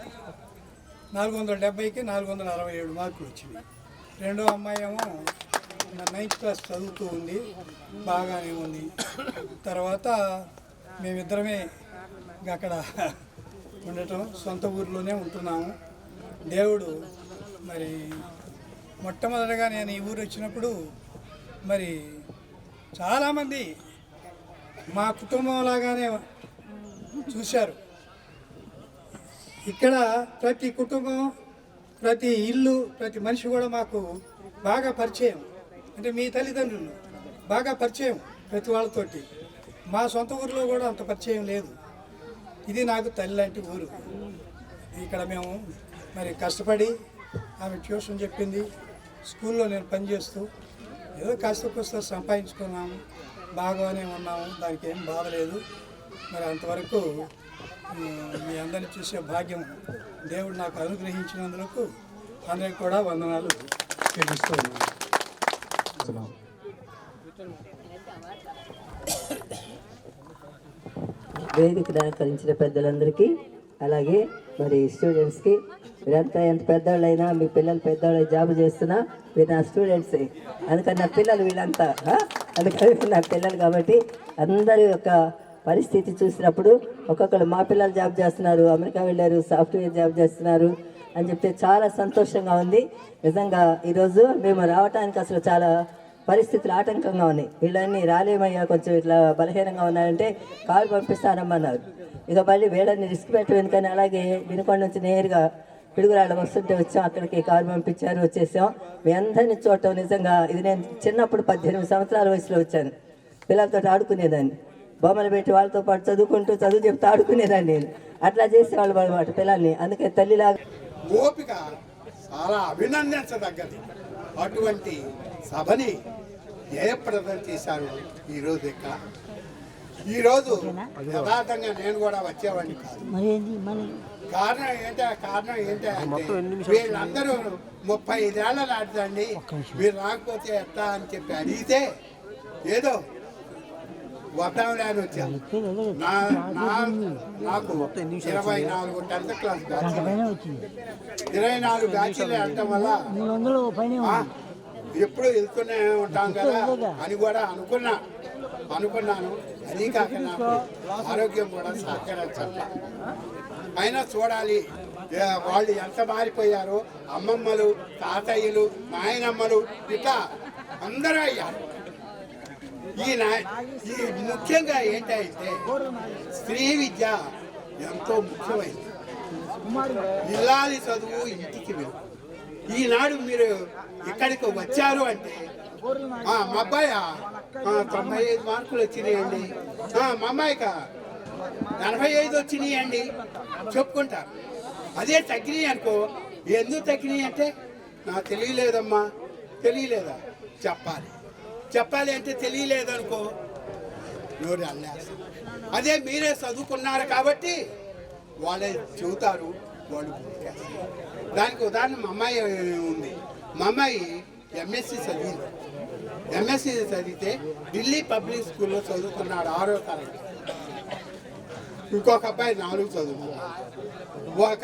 470కి 467 మార్కులు వచ్చింది. రెండో అమ్మాయి ఏమో 9th క్లాస్ చదువుతూ ఉంది, బాగానే ఉంది. తర్వాత మేమిద్దరమే అక్కడ ఉండటం, సొంత ఊరిలోనే ఉంటున్నాము. దేవుడు మరి మొట్టమొదటిగా నేను ఈ ఊరు వచ్చినప్పుడు మరి చాలామంది మా కుటుంబం లాగానే చూశారు. ఇక్కడ ప్రతి కుటుంబం, ప్రతి ఇల్లు, ప్రతి మనిషి కూడా మాకు బాగా పరిచయం. అంటే మీ తల్లిదండ్రులు బాగా పరిచయం ప్రతి వాళ్ళతోటి. మా సొంత ఊరిలో కూడా అంత పరిచయం లేదు. ఇది నాకు తల్లి లాంటి ఊరు. ఇక్కడ మేము మరి కష్టపడి ఆమె ట్యూషన్ చెప్పింది, స్కూల్లో నేను పనిచేస్తూ ఏదో కాస్త సంపాదించుకున్నాము, బాగానే ఉన్నాము, దానికి ఏం బాధ లేదు. మరి అంతవరకు మీ అందరిని చూసే భాగ్యం దేవుడు నాకు అనుగ్రహించినందుకు అందరికి కూడా వందనాలు చెల్లిస్తూ ఉన్నాను. వేదికను అలంకరించిన పెద్దలందరికీ, అలాగే మరి స్టూడెంట్స్కి, మీరంతా ఎంత పెద్దవాళ్ళైనా మీ పిల్లలు పెద్దవాళ్ళు జాబ్ చేస్తున్నా మీరు నా స్టూడెంట్సే. అందుకని నా పిల్లలు వీళ్ళంతా, అందుకని నా పిల్లలు కాబట్టి అందరి యొక్క పరిస్థితి చూసినప్పుడు ఒక్కొక్కరు మా పిల్లలు జాబ్ చేస్తున్నారు, అమెరికా వెళ్ళారు, సాఫ్ట్వేర్ జాబ్ చేస్తున్నారు అని చెప్తే చాలా సంతోషంగా ఉంది. నిజంగా ఈరోజు మేము రావటానికి అసలు చాలా పరిస్థితులు ఆటంకంగా ఉన్నాయి. వీళ్ళన్నీ రాలేమయ్యా, కొంచెం ఇట్లా బలహీనంగా ఉన్నారంటే కారు పంపిస్తానమ్మన్నారు. ఇక మళ్ళీ వీళ్ళని రిస్క్ పెట్టడం ఎందుకని అలాగే వినుకొండ నుంచి నేరుగా పిడుగురాళ్ళ వస్తుంటే వచ్చాం, అక్కడికి కారు పంపించారు, వచ్చేసాం. మీ అందరినీ చూడటం నిజంగా ఇది నేను చిన్నప్పుడు 18 సంవత్సరాల వయసులో వచ్చాను. పిల్లలతో ఆడుకునేదాన్ని, బొమ్మలు పెట్టి వాళ్ళతో పాటు చదువు చెప్తే ఆడుకునేదాన్ని నేను. అట్లా చేసేవాళ్ళు అనమాట పిల్లల్ని. అందుకే తల్లిలాగా ఓపిక చాలా అభినందించదగ్గది. అటువంటి సభని జయప్రదం చేశారు. ఈరోజు ఇక్కడ ఈరోజు యథార్థంగా నేను కూడా వచ్చేవాడిని కాదు. కారణం ఏంటంటే వీళ్ళందరూ 35 ఏళ్ళ నాటిదండి, మీరు రాకపోతే ఎట్లా అని చెప్పి అడిగితే ఏదో వద్దాంలే అని వచ్చాను. నాకు 24 10th క్లాస్ బ్యాచీలు, 24 బ్యాచీలు వెళ్ళటం వల్ల ఎప్పుడు వెళ్తూనే ఉంటాం కదా అని కూడా అనుకున్నాను. అది కాక నాకు ఆరోగ్యం కూడా సహకరించాలి. అయినా చూడాలి వాళ్ళు ఎంత మారిపోయారో. అమ్మమ్మలు, తాతయ్యలు, నాయనమ్మలు ఇట్లా అందరూ అయ్యారు. ఈ ముఖ్యంగా ఏంటంటే స్త్రీ విద్య ఎంతో ముఖ్యమైనది. ఇల్లాలి చదువు ఇంటికి వెళ్ళు. ఈనాడు మీరు ఇక్కడికి వచ్చారు అంటే మా అబ్బాయి 95 మార్కులు వచ్చినాయండి, మా అమ్మాయికి 85 వచ్చినాయండి చెప్పుకుంటారు. అదే తగ్గినాయి అనుకో, ఎందుకు తగ్గినాయి అంటే నాకు తెలియలేదమ్మా. తెలియలేదా? చెప్పాలి అంటే తెలియలేదనుకో నోరు అల్లేస్తారు. అదే మీరే చదువుకున్నారు కాబట్టి వాళ్ళే చెబుతారు, వాళ్ళు గుర్తుకేస్తారు. దానికి ఉదాహరణ మా అమ్మాయి ఉంది. మా అమ్మాయి ఎంఎస్సి చదివింది. ఎంఎస్సి చదివితే ఢిల్లీ పబ్లిక్ స్కూల్లో చదువుతున్నాడు 6వ తరగతి. ఇంకొక అబ్బాయి 4 చదువుతున్నాడు. ఒక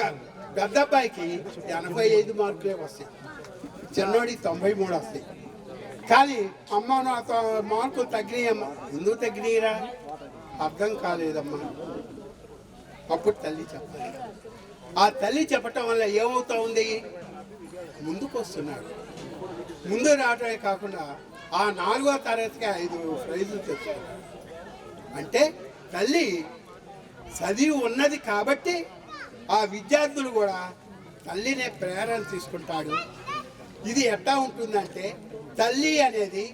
పెద్ద అబ్బాయికి 85 మార్కులే వస్తాయి, చిన్నోడికి 93 వస్తాయి. కానీ అమ్మ నాతో మార్కులు తగ్గినాయమ్మా. ఎందుకు తగ్గినాయిరా? అర్థం కాలేదమ్మా. అప్పుడు తల్లి చెప్పాలి. ఆ తల్లి చెప్పటం వల్ల ఏమవుతా ఉంది, ముందుకు వస్తున్నాడు. ముందు రావటమే కాకుండా ఆ 4వ తరగతికి 5 ప్రైజులు తెచ్చుకున్నాడు. అంటే తల్లి చదివి ఉన్నది కాబట్టి ఆ విద్యార్థులు కూడా తల్లినే ప్రేరణ తీసుకుంటాడు. ఇది ఎట్లా ఉంటుందంటే తల్లి అనేది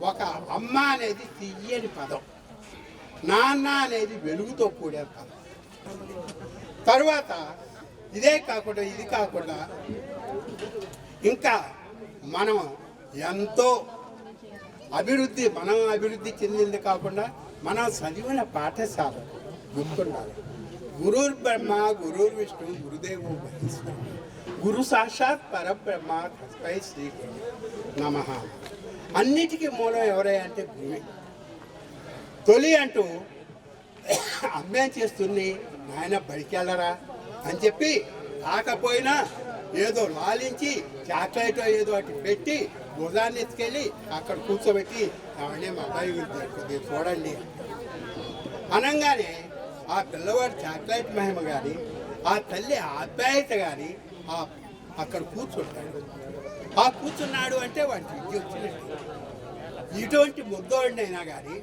ఒక అమ్మ అనేది తీయని పదం, నాన్న అనేది వెలుగుతో కూడే పదం. తరువాత ఇది కాకుండా ఇంకా మనం ఎంతో అభివృద్ధి చెందింది కాకుండా మనం చదివిన పాఠశాల గుర్తుండాలి. గురుర్ బ్రహ్మ గురుర్ విష్ణు గురుదేవో మహేశ్వర గురు సాక్షాత్ పరబ్రహ్మ తస్మై శ్రీ గురు నమః. అన్నిటికీ మూలం ఎవరై అంటే గురువే. తొలి అంటూ అమ్మేం చేస్తుంది, నాయన బడికెళ్ళరా అని చెప్పి రాకపోయినా ఏదో లాలించి చాక్లెట్ ఏదో అటు పెట్టి భుజాన్ని ఎత్తుకెళ్ళి అక్కడ కూర్చోబెట్టి ఆవిడే మా అబ్బాయి కొద్దిగా చూడండి అనగానే ఆ పిల్లవాడు చాక్లెట్ మహిమ కానీ ఆ తల్లి ఆప్యాయత కానీ అక్కడ కూర్చుంటాడు. ఆ కూర్చున్నాడు అంటే వాడికి విద్య వచ్చినట్టు. ఇటువంటి ముద్దోడినైనా కానీ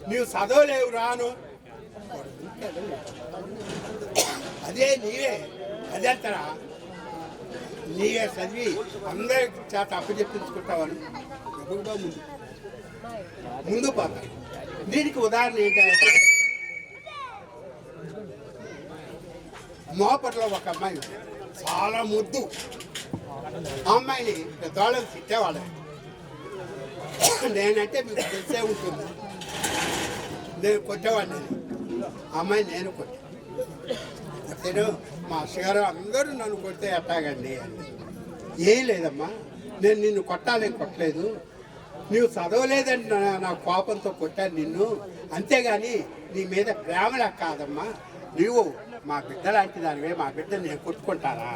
నీవు చదవలేవు రాను, అదే అదేంతరా నీవే చదివి అందరి చేత అప్పచెప్పించుకుంటావని ఎదురుగా ముందు పోతాడు. దీనికి ఉదాహరణ ఏంటంటే మోపట్లో ఒక అమ్మాయి చాలా ముద్దు. ఆ అమ్మాయిని పెద్దవాళ్ళని తిట్టేవాళ్ళని. నేనంటే మీకు తెలిసే ఉంటుంది, నేను కొట్టేవాడిని. అమ్మాయి నేను కొట్టాను. మా అత్తగారు అందరూ నన్ను కొడితే ఎట్టాగండి అని. ఏం లేదమ్మా, నేను నిన్ను కొట్టలేదు, నీవు చదవలేదని నా కోపంతో కొట్టాను నిన్ను, అంతేగాని నీ మీద ప్రేమలా కాదమ్మా, నీవు మా బిడ్డ లాంటి దానివే, మా బిడ్డ నేను కొట్టుకుంటారా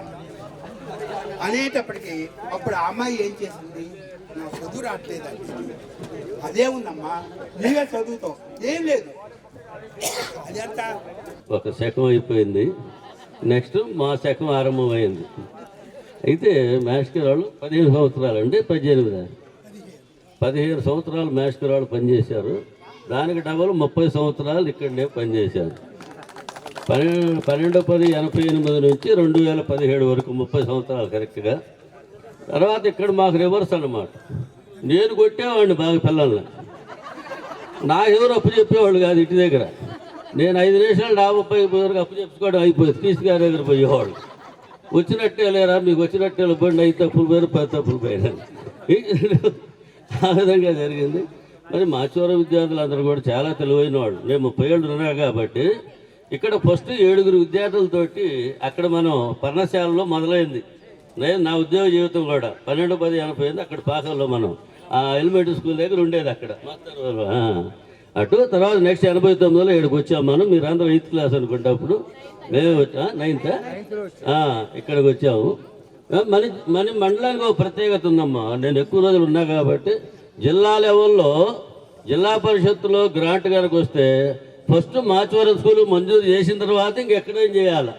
అనేటప్పటికీ అప్పుడు ఆ అమ్మాయి ఏం చేసింది, నాకు చదువు రావట్లేదండి. అదే ఉందమ్మా, నీవే చదువుతావు, ఏం లేదు. అదంతా ఒక శకం అయిపోయింది. నెక్స్ట్ మా శకం ఆరంభమైంది. అయితే మాస్టర్ వాళ్ళు 15 సంవత్సరాలు అండి, 15 సంవత్సరాలు మాస్టర్ వాళ్ళు పనిచేశారు. దానికి డబల్ 30 సంవత్సరాలు ఇక్కడనే పనిచేశారు. 12/10/88 నుంచి 2017 వరకు 30 సంవత్సరాలు కరెక్ట్గా. తర్వాత ఇక్కడ మాకు రివర్స్ అన్నమాట. నేను కొట్టేవాడిని బాగా పిల్లల్ని, నాకు ఎవరు అప్పు చెప్పేవాళ్ళు కాదు. ఇంటి దగ్గర నేను 5 నిమిషాలు 50 వరకు అప్పు చెప్పుకోవడం అయిపోయింది. తీసుకుని దగ్గర పోయేవాళ్ళు. వచ్చినట్టే లేరా, మీకు వచ్చినట్టే బండి 5 తప్పులు పోయారు, 10 తప్పులు పోయినా. ఆ విధంగా జరిగింది. మరి మాచవరం విద్యార్థులందరూ కూడా చాలా తెలివైన వాళ్ళు. నేను 30 ఏళ్ళు ఉన్నా కాబట్టి ఇక్కడ ఫస్ట్ 7 విద్యార్థులతోటి అక్కడ మనం పర్ణశాలలో మొదలైంది. నేను నా ఉద్యోగ జీవితం కూడా 12-10-80 అక్కడ పాకల్లో మనం ఆ ఎలిమెంటరీ స్కూల్ దగ్గర ఉండేది అక్కడ అటు. తర్వాత నెక్స్ట్ 89లో ఇక్కడికి వచ్చాం మనం. మీరందరూ 8th క్లాస్ అనుకుంటే అప్పుడు మేము 9th ఇక్కడికి వచ్చాము. మన మండలానికి ఒక ప్రత్యేకత ఉందమ్మా. నేను ఎక్కువ రోజులు ఉన్నా కాబట్టి జిల్లా లెవెల్లో జిల్లా పరిషత్తులో గ్రాంట్ కనుక వస్తే ఫస్ట్ మాచవరం స్కూల్ మంజూరు చేసిన తర్వాత ఇంకెక్కడేం చేయాలి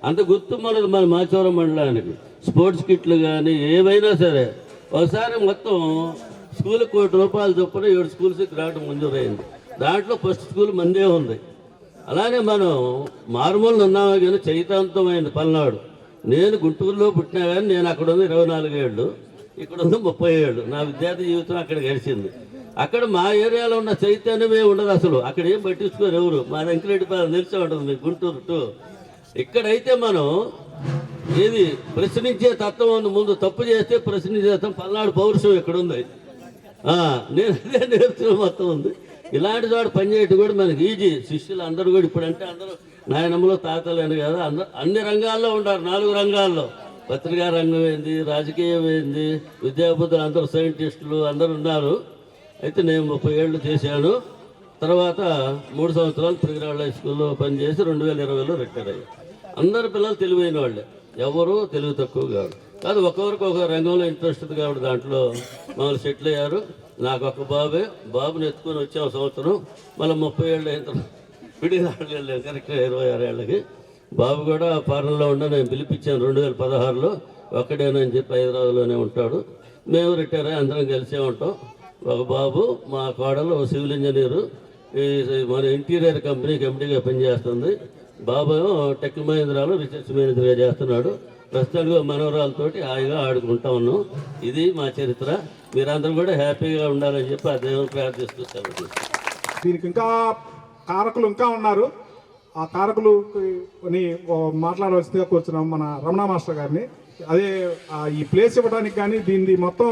అంత గుర్తు మనది మన మాచవరం మండలానికి. స్పోర్ట్స్ కిట్లు కానీ ఏవైనా సరే ఒకసారి మొత్తం స్కూల్కి ₹1,00,000 చొప్పున 7 స్కూల్స్కి గ్రాంట్ మంజూరైంది. దాంట్లో ఫస్ట్ స్కూల్ మందే ఉంది. అలానే మనం మారుమూలను ఉన్నామా కానీ చైతన్యమైంది పల్నాడు. నేను గుంటూరులో పుట్టినా కానీ నేను అక్కడ ఉంది 24 ఏళ్ళు, ఇక్కడ ఉంది 30 ఏళ్ళు. నా విద్యార్థి జీవితం అక్కడ గడిచింది. అక్కడ మా ఏరియాలో ఉన్న చైతన్యమే ఉండదు అసలు. అక్కడ ఏం పట్టించుకోరు ఎవరు. మా వెంకరెడ్డిపాలెం తెలిసే ఉంటుంది మీకు, గుంటూరు టు. ఇక్కడైతే మనం ఏది ప్రశ్నించే తత్వం ఉంది. ముందు తప్పు చేస్తే ప్రశ్నించే తత్వం పల్నాడు పౌరుషం ఇక్కడ ఉంది. నేను అదే నేర్చుకున్న మొత్తం ఉంది. ఇలాంటి చోట పనిచేయటం కూడా మనకి ఈజీ. శిష్యులు అందరూ కూడా ఇప్పుడంటే అందరూ నాయనమ్మలో తాతలేని కదా, అందరూ అన్ని రంగాల్లో ఉంటారు. 4 రంగాల్లో పత్రికా రంగం ఏంది, రాజకీయం ఏంది, విద్యాబుద్ధులు అందరూ సైంటిస్టులు అందరూ ఉన్నారు. అయితే నేను 30 ఏళ్ళు చేశాను. తర్వాత 3 సంవత్సరాలు ప్రిగిరాళ్ళ హై స్కూల్లో పనిచేసి 2020లో రిటైర్ అయ్యాను. అందరు పిల్లలు తెలివైన వాళ్ళే, ఎవరు తెలివి తక్కువ కాదు. ఒక్కొక్కరికి ఒక రంగంలో ఇంట్రెస్ట్ ఉంది కాబట్టి దాంట్లో మమ్మల్ని సెటిల్ అయ్యారు. నాకు ఒక బాబుని ఎత్తుకొని వచ్చాము సంవత్సరం. మళ్ళీ 30 ఏళ్ళు అయిన తర్వాత విడిదాడులు వెళ్ళాను కరెక్ట్గా 26 ఏళ్ళకి. బాబు కూడా ఫారెన్లో ఉండ నేను పిలిపించాను 2016లో. ఒక్కడేనని చెప్పి హైదరాబాద్లోనే ఉంటాడు. మేము రిటైర్ అయ్యి అందరం కలిసే ఉంటాం. ఒక బాబు, మా కోడలు సివిల్ ఇంజనీరు, మన ఇంటీరియర్ కంపెనీకి ఎండీగా పనిచేస్తుంది. బాబు టెక్ మహేంద్రాలో రీసెర్చ్ మేనేజర్గా చేస్తున్నాడు. ప్రస్తుతానికి మనవరాలతోటి హాయిగా ఆడుకుంటా ఉన్నాం. ఇది మా చరిత్ర. మీరందరూ కూడా హ్యాపీగా ఉండాలని చెప్పి ఆ దేవుని ప్రార్థిస్తూ సెలవు. దీనికి ఇంకా కారకులు ఇంకా ఉన్నారు. ఆ కారకులు మాట్లాడవలసిందిగా కూర్చున్నాం మన రమణ మాస్టర్ గారిని. అదే ఈ ప్లేస్ ఇవ్వడానికి కానీ దీన్ని మొత్తం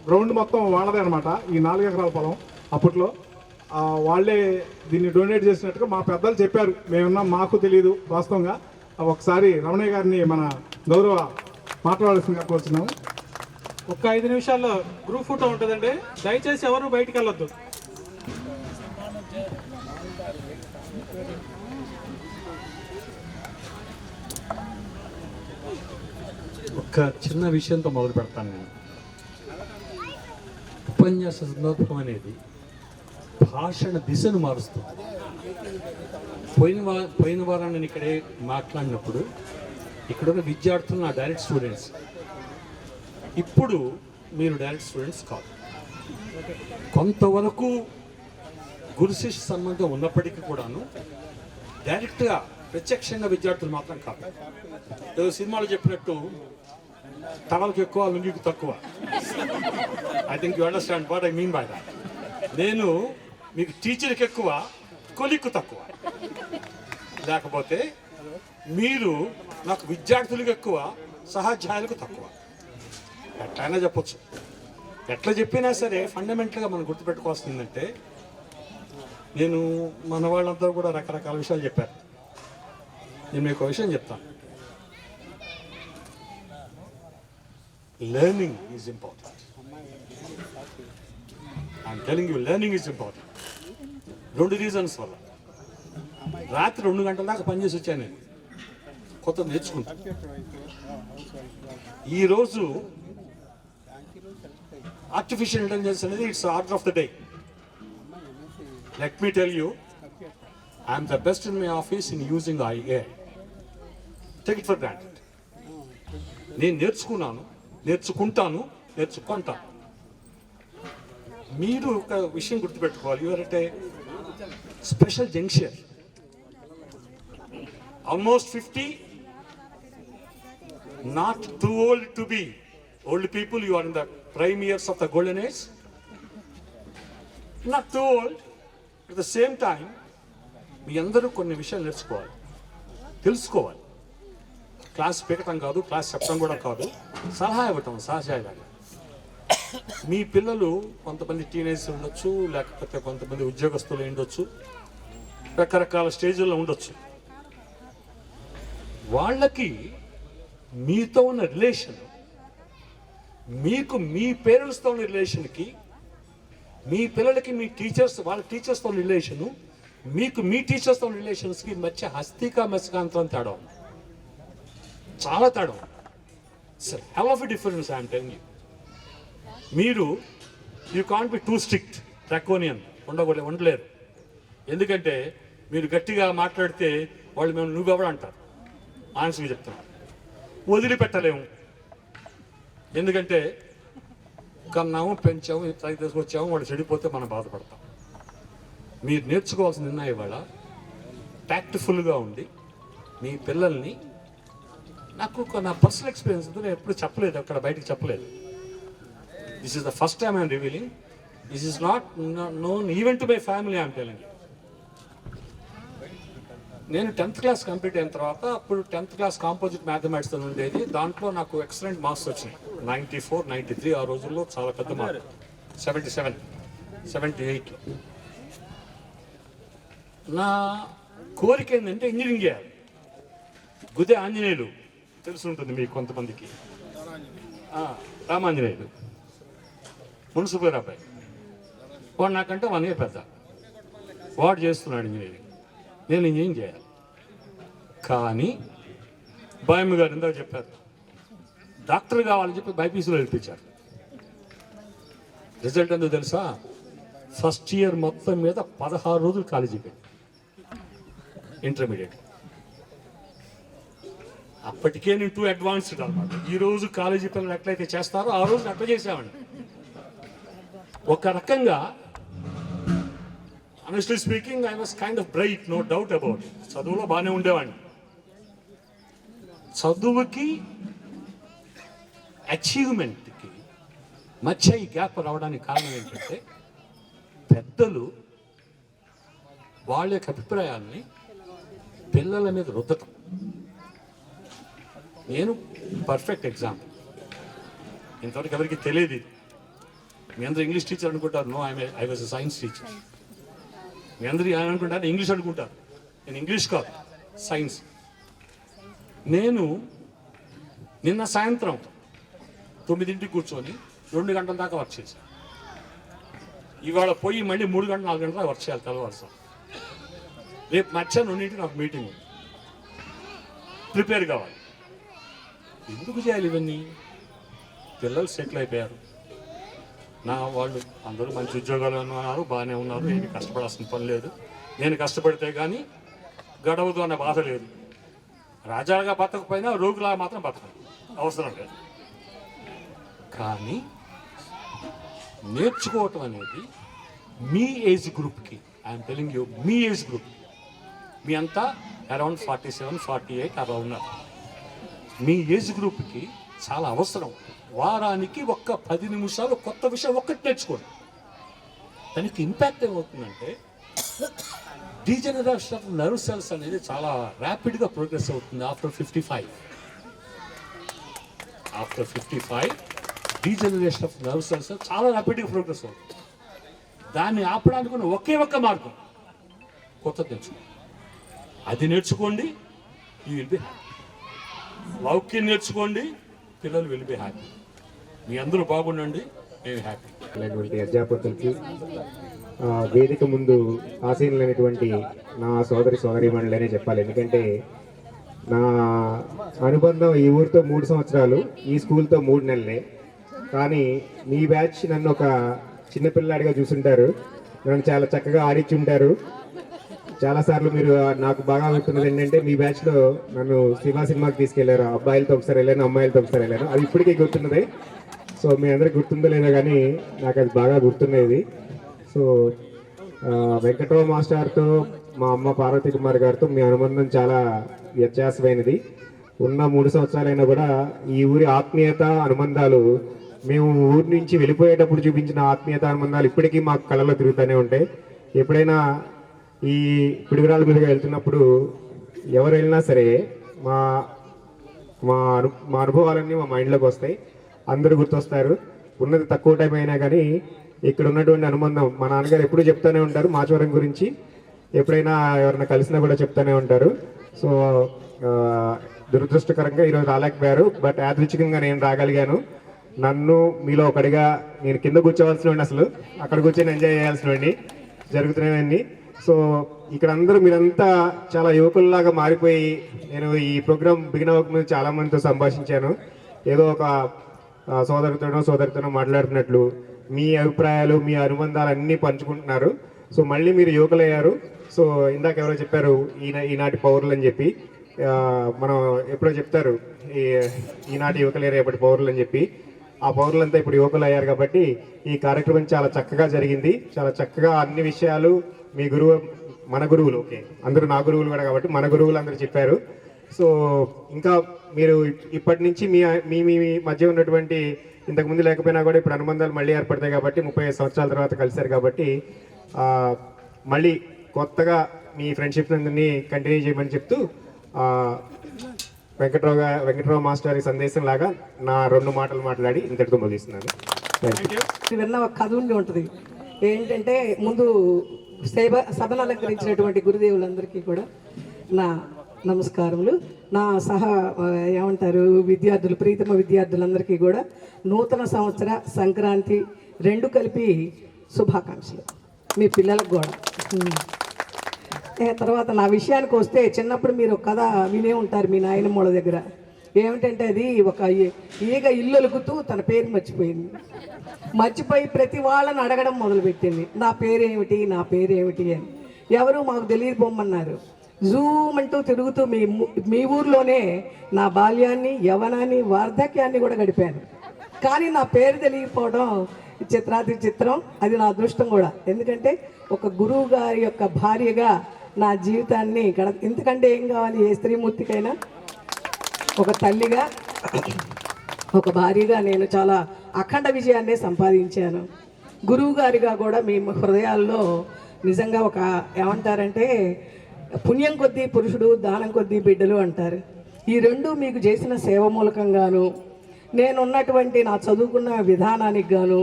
గ్రౌండ్ మొత్తం వాళ్ళదే అనమాట. ఈ 4 ఎకరాల పొలం అప్పట్లో వాళ్ళే దీన్ని డొనేట్ చేసినట్టుగా మా పెద్దలు చెప్పారు. మేమున్నాం, మాకు తెలియదు వాస్తవంగా. ఒకసారి రమణయ్య గారిని మన గౌరవ మాట్లాడాల్సిందిగా కోరుతున్నాము. ఒక్క 5 నిమిషాల్లో గ్రూప్ ఫోటో ఉంటుందండి. దయచేసి ఎవరు బయటికి వెళ్ళొద్దు. ఒక చిన్న విషయంతో మొదలు పెడతాను నేను. ఉపన్యాస సందర్భం అనేది భాషణ దిశను మారుస్తుంది. పోయిన వారం నేను ఇక్కడే మాట్లాడినప్పుడు ఇక్కడున్న విద్యార్థులు నా డైరెక్ట్ స్టూడెంట్స్. ఇప్పుడు మీరు డైరెక్ట్ స్టూడెంట్స్ కాదు. కొంతవరకు గురు శిష్య సంబంధం ఉన్నప్పటికీ కూడాను డైరెక్ట్గా ప్రత్యక్షంగా విద్యార్థులు మాత్రం కాదు. ఏదో సినిమాలో చెప్పినట్టు టవల్కి ఎక్కువ, లుంగికి తక్కువ. I think you understand what I mean by that. నేను మీకు టీచర్కి ఎక్కువ, కొలిక్కు తక్కువ. లేకపోతే మీరు నాకు విద్యార్థులకు ఎక్కువ, సహాధ్యాయులకు తక్కువ. ఎట్లయినా చెప్పొచ్చు. ఎట్లా చెప్పినా సరే ఫండమెంటల్గా మనం గుర్తుపెట్టుకోవాల్సిందంటే, నేను మన వాళ్ళందరూ కూడా రకరకాల విషయాలు చెప్పారు. నేను మీకు ఒక విషయం చెప్తాను. Learning is important. I'm telling you, learning is important. 2 reasons వల్ల. రాత్రి 2 గంటల దాకా పనిచేసి వచ్చాను నేను, కొత్త నేర్చుకుంటాను. ఈరోజు ఆర్టిఫిషియల్ ఇంటెలిజెన్స్ అనేది it's order of the day. Let me tell you, I'm the best in my office in using AI. Take it for granted. నేను నేర్చుకున్నాను, నేర్చుకుంటాను, నేర్చుకుంటాను. మీరు ఒక విషయం గుర్తుపెట్టుకోవాలి. You're at a special junction. Almost 50, not too old to be old people. You are in the prime years of the golden age. Not too old. At the same time మీ అందరూ కొన్ని విషయాలు నేర్చుకోవాలి, తెలుసుకోవాలి. క్లాస్ పీకటం కాదు, class చెప్పడం కూడా కాదు, సలహా ఇవ్వటం సహజంగా. మీ పిల్లలు కొంతమంది టీనేజ్ ఉండొచ్చు, లేకపోతే కొంతమంది ఉద్యోగస్తులు ఉండొచ్చు, రకరకాల స్టేజ్లో ఉండొచ్చు. వాళ్ళకి మీతో ఉన్న రిలేషన్, మీకు మీ పేరెంట్స్తో ఉన్న రిలేషన్కి, మీ పిల్లలకి మీ టీచర్స్ వాళ్ళ టీచర్స్తో ఉన్న రిలేషను, మీకు మీ టీచర్స్తో ఉన్న రిలేషన్స్కి మధ్య హస్తికా మెస్కాంతరం తేడా ఉంది. చాలా తేడా ఉంది. Sir hell of a difference I'm telling you. మీరు you can't be too strict draconian ఉండలేరు. ఎందుకంటే మీరు గట్టిగా మాట్లాడితే వాళ్ళు మేము నువ్వెవరు అంటారు. ఆన్సర్గా చెప్తున్నాను, వదిలిపెట్టలేము. ఎందుకంటే కన్నాము, పెంచాము, ఇంత తీసుకొచ్చాము, వాళ్ళు చెడిపోతే మనం బాధపడతాం. మీరు నేర్చుకోవాల్సింది ఉన్నాయి ఇవాళ ట్యాక్ట్ఫుల్గా ఉండి మీ పిల్లల్ని, నాకు నా పర్సనల్ ఎక్స్పీరియన్స్ నేను ఎప్పుడు చెప్పలేదు, అక్కడ బయటకు చెప్పలేదు. This is the first time I'm revealing. This is not known even to my family I'm telling. నేను 10th క్లాస్ కంప్లీట్ అయిన తర్వాత, అప్పుడు 10th క్లాస్ కాంపోజిట్ మ్యాథమెటిక్స్ అని ఉండేది. దాంట్లో నాకు ఎక్సలెంట్ మార్క్స్ వచ్చినాయి, 94, 93. ఆ రోజుల్లో చాలా పెద్ద మార్క్. 77, 78. నా కోరిక ఏంటంటే ఇంజనీరింగ్ చేయాలి. గుదే ఆంజనేయులు తెలిసి ఉంటుంది మీకు కొంతమందికి, రామాంజనేయులు మున్సిపల్ అబ్బాయి. వాడు నాకంటే 1 year పెద్ద. వాడు చేస్తున్నాడు ఇంజనీరింగ్, నేను ఇంజనీరింగ్ చేయాలి. కానీ బాయమ్మ గారు ఇందాక చెప్పారు, డాక్టర్ కావాలని చెప్పి బైపీసీలో వెళ్ళిపించారు. రిజల్ట్ ఎందుకు తెలుసా? ఫస్ట్ ఇయర్ మొత్తం మీద 16 రోజులు కాలేజీ పెట్టి ఇంటర్మీడియట్. అప్పటికే నేను టూ అడ్వాన్స్డ్ అనమాట. ఈరోజు కాలేజీ పిల్లలు ఎట్లయితే చేస్తారో ఆ రోజు అట్లా చేసామండి. ఒక రకంగా honestly speaking, I was kind of bright, no doubt about it. చదువులో బాగానే ఉండేవాడిని. చదువుకి అచీవ్మెంట్కి మధ్య ఈ గ్యాప్ రావడానికి కారణం ఏంటంటే, పెద్దలు వాళ్ళ యొక్క అభిప్రాయాల్ని పిల్లల మీద రుద్దటం. నేను పర్ఫెక్ట్ ఎగ్జాంపుల్. ఇంతవరకు ఎవరికి తెలియదు. మీ అందరూ ఇంగ్లీష్ టీచర్ అనుకుంటారు. No, I was a science teacher. మీ అందరూ అనుకుంటారు ఇంగ్లీష్ అనుకుంటారు. నేను ఇంగ్లీష్ కాదు, సైన్స్. నేను నిన్న సాయంత్రం 9 కూర్చొని 2 గంటల దాకా వర్క్ చేశాను. ఇవాళ పోయి మళ్ళీ 3 గంటలు 4 గంటల వర్క్ చేయాలి తెల్లవారుసాం. రేపు మధ్యాహ్నం 2 నాకు మీటింగ్ ఉంది, ప్రిపేర్ కావాలి. ఎందుకు చేయాలి ఇవన్నీ? పిల్లలు సెటిల్ అయిపోయారు, వాళ్ళు అందరూ మంచి ఉద్యోగాలు ఉన్నారు, బాగానే ఉన్నారు, ఏమి కష్టపడాల్సిన పని లేదు. నేను కష్టపడితే కానీ గడవదు అన్న బాధ లేదు. రాజాలుగా బతకపోయినా రోగులాగా మాత్రం బతకదు, అవసరం లేదు. కానీ నేర్చుకోవటం అనేది మీ ఏజ్ గ్రూప్కి, ఐఎమ్ టెలింగ్ యూ, మీ ఏజ్ గ్రూప్, మీ అంతా అరౌండ్ 47, 48 అలా ఉన్నారు. మీ ఏజ్ గ్రూప్కి చాలా అవసరం. వారానికి ఒక్క 10 నిమిషాలు కొత్త విషయం ఒక్కటి నేర్చుకోండి. దానికి ఇంపాక్ట్ ఏమవుతుందంటే, డీజనరేషన్ ఆఫ్ నర్వ్ సెల్స్ అనేది చాలా ర్యాపిడ్గా ప్రోగ్రెస్ అవుతుంది after 55. After 55 degeneration of nerve cells చాలా ర్యాపిడ్గా ప్రోగ్రెస్ అవుతుంది. దాన్ని ఆపడానికి ఉన్న ఒకే ఒక్క మార్గం కొత్తది నేర్చుకోండి. అది నేర్చుకోండి, యూ విల్ బి హ్యాపీ. లౌక్యం నేర్చుకోండి, పిల్లలు విల్ బి హ్యాపీ. మీ అందరూ బాగుండండి, నేను హ్యాపీ. అధ్యాపకులకి, వేదిక ముందు ఆసీనులైనటువంటి నా సోదరీమణులనే చెప్పాలి. ఎందుకంటే నా అనుబంధం ఈ ఊరితో 3 సంవత్సరాలు, ఈ స్కూల్తో 3 నెలలే. కానీ మీ బ్యాచ్ నన్ను ఒక చిన్నపిల్లాడిగా చూసుంటారు, నన్ను చాలా చక్కగా ఆడిచ్చుంటారు. చాలాసార్లు మీరు, నాకు బాగా గుర్తున్నది ఏంటంటే, మీ బ్యాచ్లో నన్ను శివ సినిమాకి తీసుకెళ్లారు. అబ్బాయిలతో ఒకసారి వెళ్ళాను, అమ్మాయిలతో ఒకసారి వెళ్ళాను. అది ఇప్పటికీ గుర్తున్నది. సో మీ అందరికి గుర్తుందో లేదో కానీ నాకు అది బాగా గుర్తున్నది. సో వెంకటరావు మాస్టర్తో, మా అమ్మ పార్వతీ కుమార్ గారితో మీ అనుబంధం చాలా వ్యత్యాసమైనది. ఉన్న 3 సంవత్సరాలైనా కూడా ఈ ఊరి ఆత్మీయత అనుబంధాలు, మేము ఊరి నుంచి వెళ్ళిపోయేటప్పుడు చూపించిన ఆత్మీయత అనుబంధాలు ఇప్పటికీ మాకు కళ్ళలో తిరుగుతూనే ఉంటాయి. ఎప్పుడైనా ఈ పిడుగురాళ్ళ మీదుగా వెళ్తున్నప్పుడు ఎవరు వెళ్ళినా సరే మా అనుభవాలన్నీ మా మైండ్లోకి వస్తాయి. అందరూ గుర్తొస్తారు. ఉన్నది తక్కువ టైం అయినా కానీ ఇక్కడ ఉన్నటువంటి అనుబంధం మా నాన్నగారు ఎప్పుడూ చెప్తూనే ఉంటారు మాచవరం గురించి. ఎప్పుడైనా ఎవరైనా కలిసినా కూడా చెప్తూనే ఉంటారు. సో దురదృష్టకరంగా ఈరోజు రాలేకపోయారు, బట్ యాదృచ్ఛికంగా నేను రాగలిగాను. నన్ను మీలో ఒకటిగా, నేను కింద కూర్చోవలసినవాడిని, అసలు అక్కడ కూర్చొని ఎంజాయ్ చేయాల్సినవాడిని, జరుగుతున్నాయన్నీ. సో ఇక్కడ అందరూ మీరంతా చాలా యువకుల్లాగా మారిపోయి, నేను ఈ ప్రోగ్రామ్ బిగిన్ అవ్వకముందు చాలా మందితో సంభాషించాను. ఏదో ఒక సోదరితోనో మాట్లాడుతున్నట్లు మీ అభిప్రాయాలు, మీ అనుబంధాలు అన్నీ పంచుకుంటున్నారు. సో మళ్ళీ మీరు యువకులయ్యారు. సో ఇందాక ఎవరో చెప్పారు ఈనాటి పౌరులు అని చెప్పి, మనం ఎప్పుడో చెప్తారు ఈనాటి యువకులు రేపటి పౌరులు అని చెప్పి. ఆ పౌరులంతా ఇప్పుడు యువకులు అయ్యారు కాబట్టి ఈ కార్యక్రమం చాలా చక్కగా జరిగింది. చాలా చక్కగా అన్ని విషయాలు మీ గురువు, మన గురువులు, ఓకే అందరూ నా గురువులు కూడా కాబట్టి మన గురువులు అందరూ చెప్పారు. సో ఇంకా మీరు ఇప్పటి నుంచి మీ మీ మధ్య ఉన్నటువంటి, ఇంతకుముందు లేకపోయినా కూడా ఇప్పుడు అనుబంధాలు మళ్ళీ ఏర్పడతాయి కాబట్టి 35 సంవత్సరాల తర్వాత కలిశారు కాబట్టి మళ్ళీ కొత్తగా మీ ఫ్రెండ్షిప్ అందరినీ కంటిన్యూ చేయమని చెప్తూ వెంకట్రావు మాస్టర్ సందేశం లాగా నా 2 మాటలు మాట్లాడి ఇంతటితో ముగిస్తున్నాను. విన్న ఒక కథ ఉండి ఉంటుంది ఏంటంటే, ముందు సభను అలంకరించినటువంటి గురుదేవులందరికీ కూడా నా నమస్కారములు. నా ఏమంటారు విద్యార్థులు, ప్రీతమ విద్యార్థులందరికీ కూడా నూతన సంవత్సర సంక్రాంతి 2 కలిపి శుభాకాంక్షలు. మీ పిల్లలకు కూడా. తర్వాత నా విషయానికి వస్తే, చిన్నప్పుడు మీరు కథ వినే ఉంటారు మీ నాయనమ్మోళ్ళ దగ్గర. ఏమిటంటే అది ఒక ఈగ ఇల్లు అలుకుతూ తన పేరు మర్చిపోయి ప్రతి వాళ్ళని అడగడం మొదలుపెట్టింది, నా పేరేమిటి నా పేరేమిటి అని. ఎవరు మాకు తెలియదు పొమ్మన్నారు. జూమ్ అంటూ తిరుగుతూ మీ ఊర్లోనే నా బాల్యాన్ని, యవ్వనాన్ని, వార్ధక్యాన్ని కూడా గడిపాను. కానీ నా పేరు తెలియకపోవడం చిత్రాతి చిత్రం. అది నా అదృష్టం కూడా. ఎందుకంటే ఒక గురువు గారి యొక్క భార్యగా నా జీవితాన్ని ఇంతకంటే ఏం కావాలి ఏ స్త్రీమూర్తికైనా? ఒక తల్లిగా, ఒక భార్యగా నేను చాలా అఖండ విజయాన్ని సంపాదించాను. గురువు గారిగా కూడా మీ హృదయాల్లో నిజంగా ఒక ఏమంటారంటే, పుణ్యం కొద్దీ పురుషుడు, దానం కొద్దీ బిడ్డలు అంటారు. ఈ 2 మీకు చేసిన సేవ మూలకంగాను, నేనున్నటువంటి నా చదువుకున్న విధానానికి గాను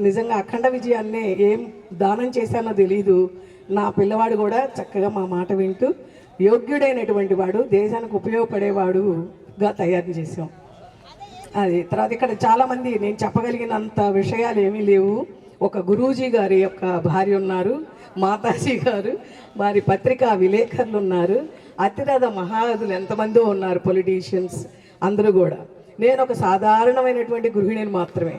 నిజంగా అఖండ విజయాన్నే ఏం దానం చేశానో తెలీదు. నా పిల్లవాడు కూడా చక్కగా మా మాట వింటూ యోగ్యుడైనటువంటి వాడు, దేశానికి ఉపయోగపడేవాడుగా తయారు చేసాం. అది తర్వాత ఇక్కడ చాలామంది నేను చెప్పగలిగినంత విషయాలు ఏమీ లేవు. ఒక గురూజీ గారి యొక్క భార్య ఉన్నారు, మాతాజీ గారు, వారి పత్రికా విలేకరులు ఉన్నారు, అతిరథ మహారథులు ఎంతమందో ఉన్నారు, పొలిటీషియన్స్ అందరూ కూడా. నేను ఒక సాధారణమైనటువంటి గృహిణిని మాత్రమే.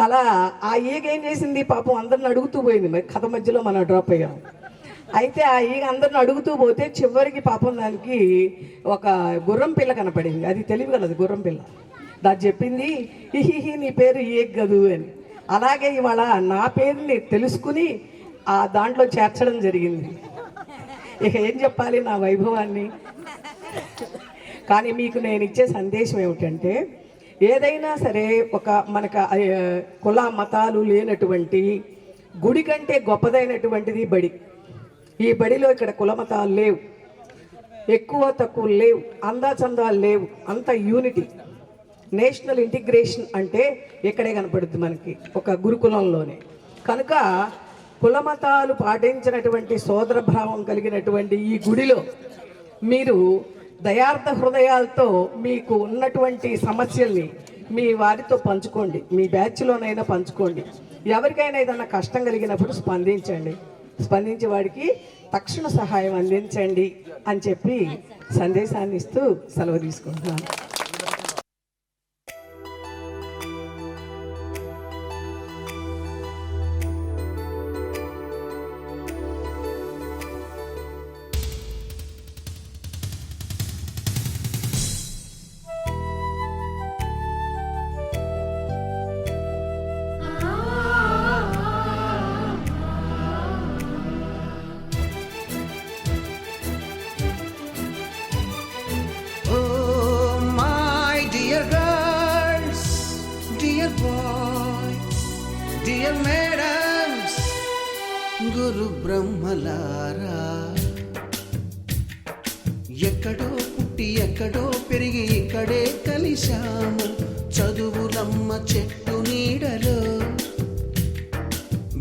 అలా ఆ ఈగ ఏం చేసింది పాపం, అందరిని అడుగుతూ పోయింది. మరి కథ మధ్యలో మనం డ్రాప్ అయ్యాం. అయితే ఆ ఈగ అందరిని అడుగుతూ పోతే చివరికి పాపం దానికి ఒక గుర్రం పిల్ల కనపడింది. అది తెలియగలదు గుర్రం పిల్ల. దాన్ని చెప్పింది, హిహి నీ పేరు ఈగ గదు అని. అలాగే ఇవాళ నా పేరుని తెలుసుకుని ఆ దాంట్లో చేర్చడం జరిగింది. ఇక ఏం చెప్పాలి నా వైభవాన్ని. కానీ మీకు నేను ఇచ్చే సందేశం ఏమిటంటే, ఏదైనా సరే ఒక మనకు కుల మతాలు లేనటువంటి గుడి కంటే గొప్పదైనటువంటిది బడి. ఈ బడిలో ఇక్కడ కుల మతాలు లేవు, ఎక్కువ తక్కువ లేవు, అందాచందాలు లేవు, అంత యూనిటీ, నేషనల్ ఇంటిగ్రేషన్ అంటే ఇక్కడే కనపడుతుంది మనకి, ఒక గురుకులంలోనే. కనుక కుల మతాలు పాటించినటువంటి సోదర భావం కలిగినటువంటి ఈ గుడిలో మీరు దయార్థ హృదయాలతో మీకు ఉన్నటువంటి సమస్యల్ని మీ వారితో పంచుకోండి, మీ బ్యాచ్లోనైనా పంచుకోండి. ఎవరికైనా ఏదైనా కష్టం కలిగినప్పుడు స్పందించండి, స్పందించే వాడికి తక్షణ సహాయం అందించండి అని చెప్పి సందేశాన్ని ఇస్తూ సెలవు తీసుకుంటున్నాను. గురు బ్రహ్మలారా, ఎక్కడో పుట్టి ఎక్కడో పెరిగి ఇక్కడే కలిశాము. చదువుల చెట్టు నీడలో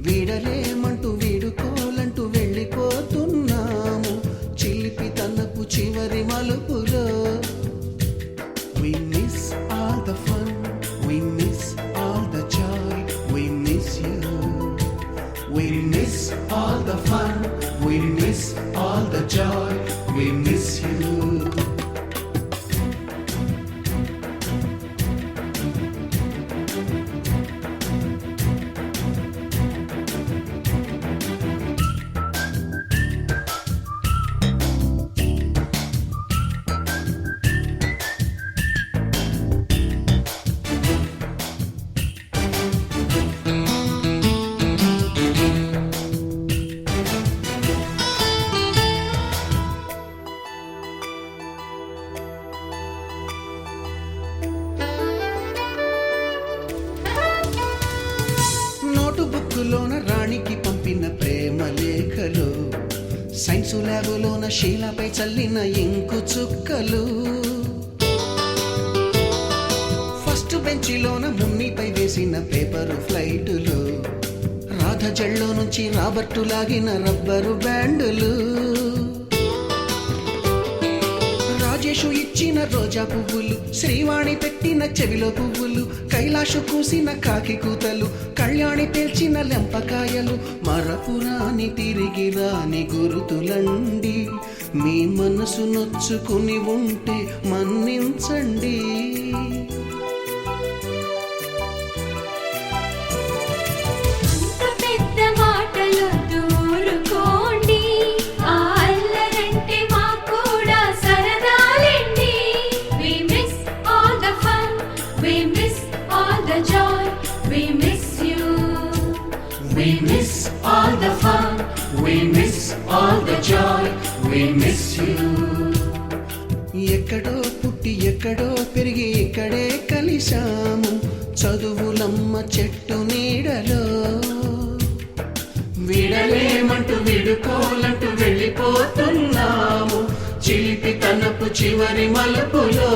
వీడలేమంటూ వీడుకోలంటూ వెళ్ళిపోతున్నాము చిలిపి తనపు చివరి మలుపులో. We miss all the fun, we miss all the joy, we miss you. We miss all the fun, we miss all the joy, we miss you. నోటుబుక్కులోన రాణికి పంపిన ప్రేమ లేఖలు సైన్సు ల్యాబులోన శీలపై చల్లిన ఇంకు చుక్కలు ఫస్ట్ బెంచిలోన మున్నిపై వేసిన పేపరు ఫ్లైటులు రాధ జల్లో నుంచి రాబర్టు లాగిన rubber బ్యాండులు Rajesh ఇచ్చిన రోజా పువ్వులు శ్రీవాణి పెట్టిన చెవిలో పువ్వులు కైలాషు కూసిన కాకి కూతలు కళ్యాణి పేల్చిన లెంపకాయలు మరపురాని తిరిగి రాని గురుతులండి మీ మనసు నొచ్చుకుని ఉంటే మన్నించండి. We miss all the fun, we miss all the joy, we miss you. ఎక్కడో పుట్టి ఎక్కడో పెరిగి ఇక్కడే కలిశాము చదువులమ్మ చెట్టు నీడలో వీడలేమంటూ వీడుకోలంటూ వెళ్ళిపోతున్నాము చిలిపి తనపు చివరి మలుపులో.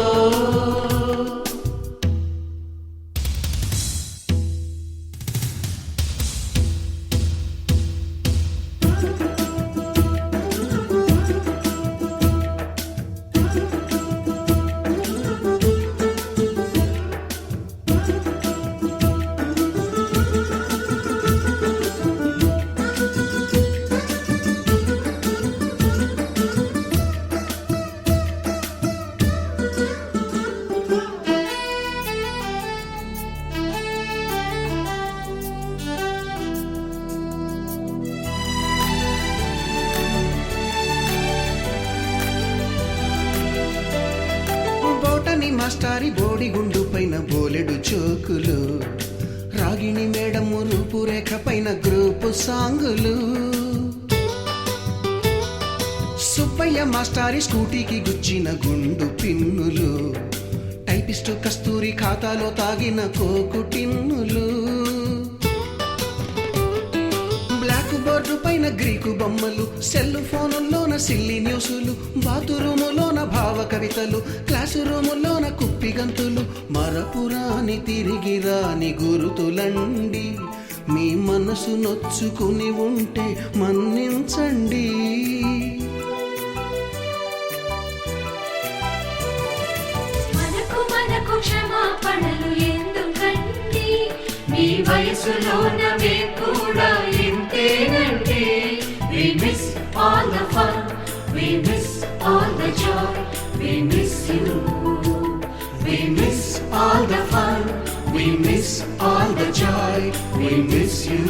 మాస్టారి బోడిగుండు పైన బోలెడు చోకులు రాగిణి మేడము రూపురేఖ పైన గ్రూపు సాంగులు సుబ్బయ్య మాస్టారి స్కూటీకి గుచ్చిన గుండు పిన్నులు టైపిస్టు కస్తూరి ఖాతాలో తాగిన కోకు టిన్నులు బ్లాక్ బోర్డు పైన గ్రీకు బొమ్మలు సెల్ ఫోనుల్లోన సిల్లి న్యూసులు బాతురూములోన భావ కవితలు క్లాసు రూములోన కుప్పి గంతులు మరపురాని తిరిగి రాని గురుతులండి మీ మనసు నొచ్చుకుని ఉంటే మన్నించండి. మనకు క్షమాపణలు ఎందుకండి మీ వయసులోన మేము కూడా ఇంతేనండి. We miss all the fun, we miss all the joy, we miss you. We miss all the fun, we miss all the joy, we miss you.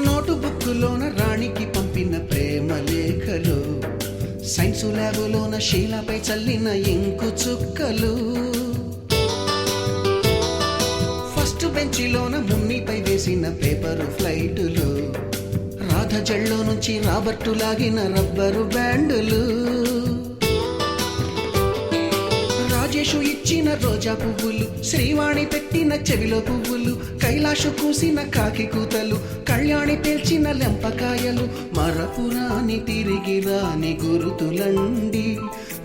నోటుబుక్కులోన రాణికి పంపిన ప్రేమ లేఖలు సైన్సు ల్యాబులోన శీలపై చల్లిన ఇంకు చుక్కలు ఫస్ట్ బెంచిలోన మున్నిపై వేసిన పేపరు ఫ్లైటులు రాధ జల్లో నుంచి రాబర్టు లాగిన rubber బ్యాండులు Mahesh ఇచ్చిన రోజా పువ్వులు, శ్రీవాణి పెట్టిన చెవిలో పువ్వులు, కైలాషు కూసిన కాకి కూతలు, కళ్యాణి పేల్చిన లెంపకాయలు, మరపురాని తిరిగి రాని గురుతులండి.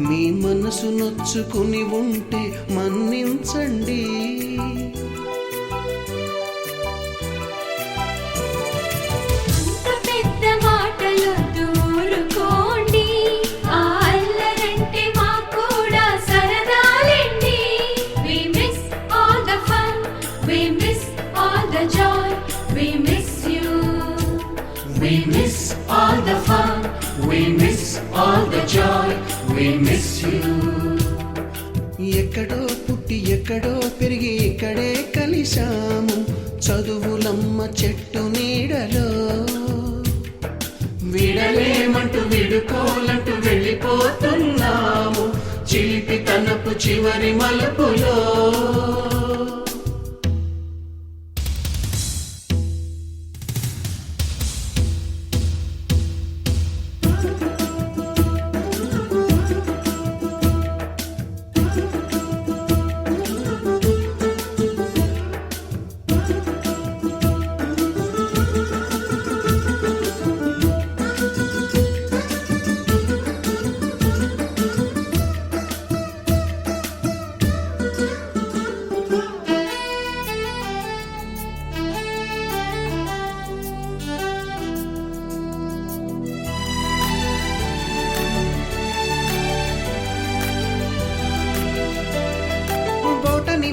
మీ మనసు నొచ్చుకుని ఉంటే మన్నించండి. We miss all the fun, we miss all the joy, we miss you. ఎక్కడో పుట్టి ఎక్కడో పెరిగి ఇక్కడే కలిశాము, చదువులమ్మ చెట్టు నీడలో. విడలేమంటూ విడుకోలంటూ వెళ్ళిపోతున్నాము, చిలిపి తనపు చివరి మలుపులో.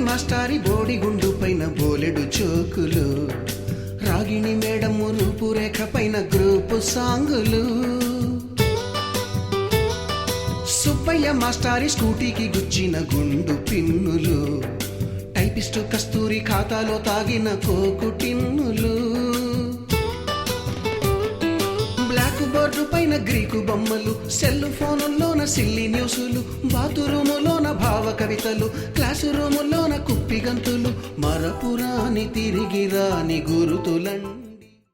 మాస్టారి బోడిగుండు పైన బోలెడు చోకులు, రాగిణి మేడము రూపురేఖ పైన గ్రూపు సాంగులు, సుబ్బయ్య మాస్టారి స్కూటీకి గుచ్చిన గుండు పిన్నులు, టైపిస్టు కస్తూరి ఖాతాలో తాగిన కోకు టిన్నులు, బ్లాక్ బోర్డు పైన గ్రీకు బొమ్మలు, సెల్ ఫోనుల్లోన సిల్లి న్యూసులు, బాతురూములోన భావ కవితలు, క్లాసు రూములోన కుప్పిగంతులు, మరపురాని తిరిగి రాని గురుతులండి.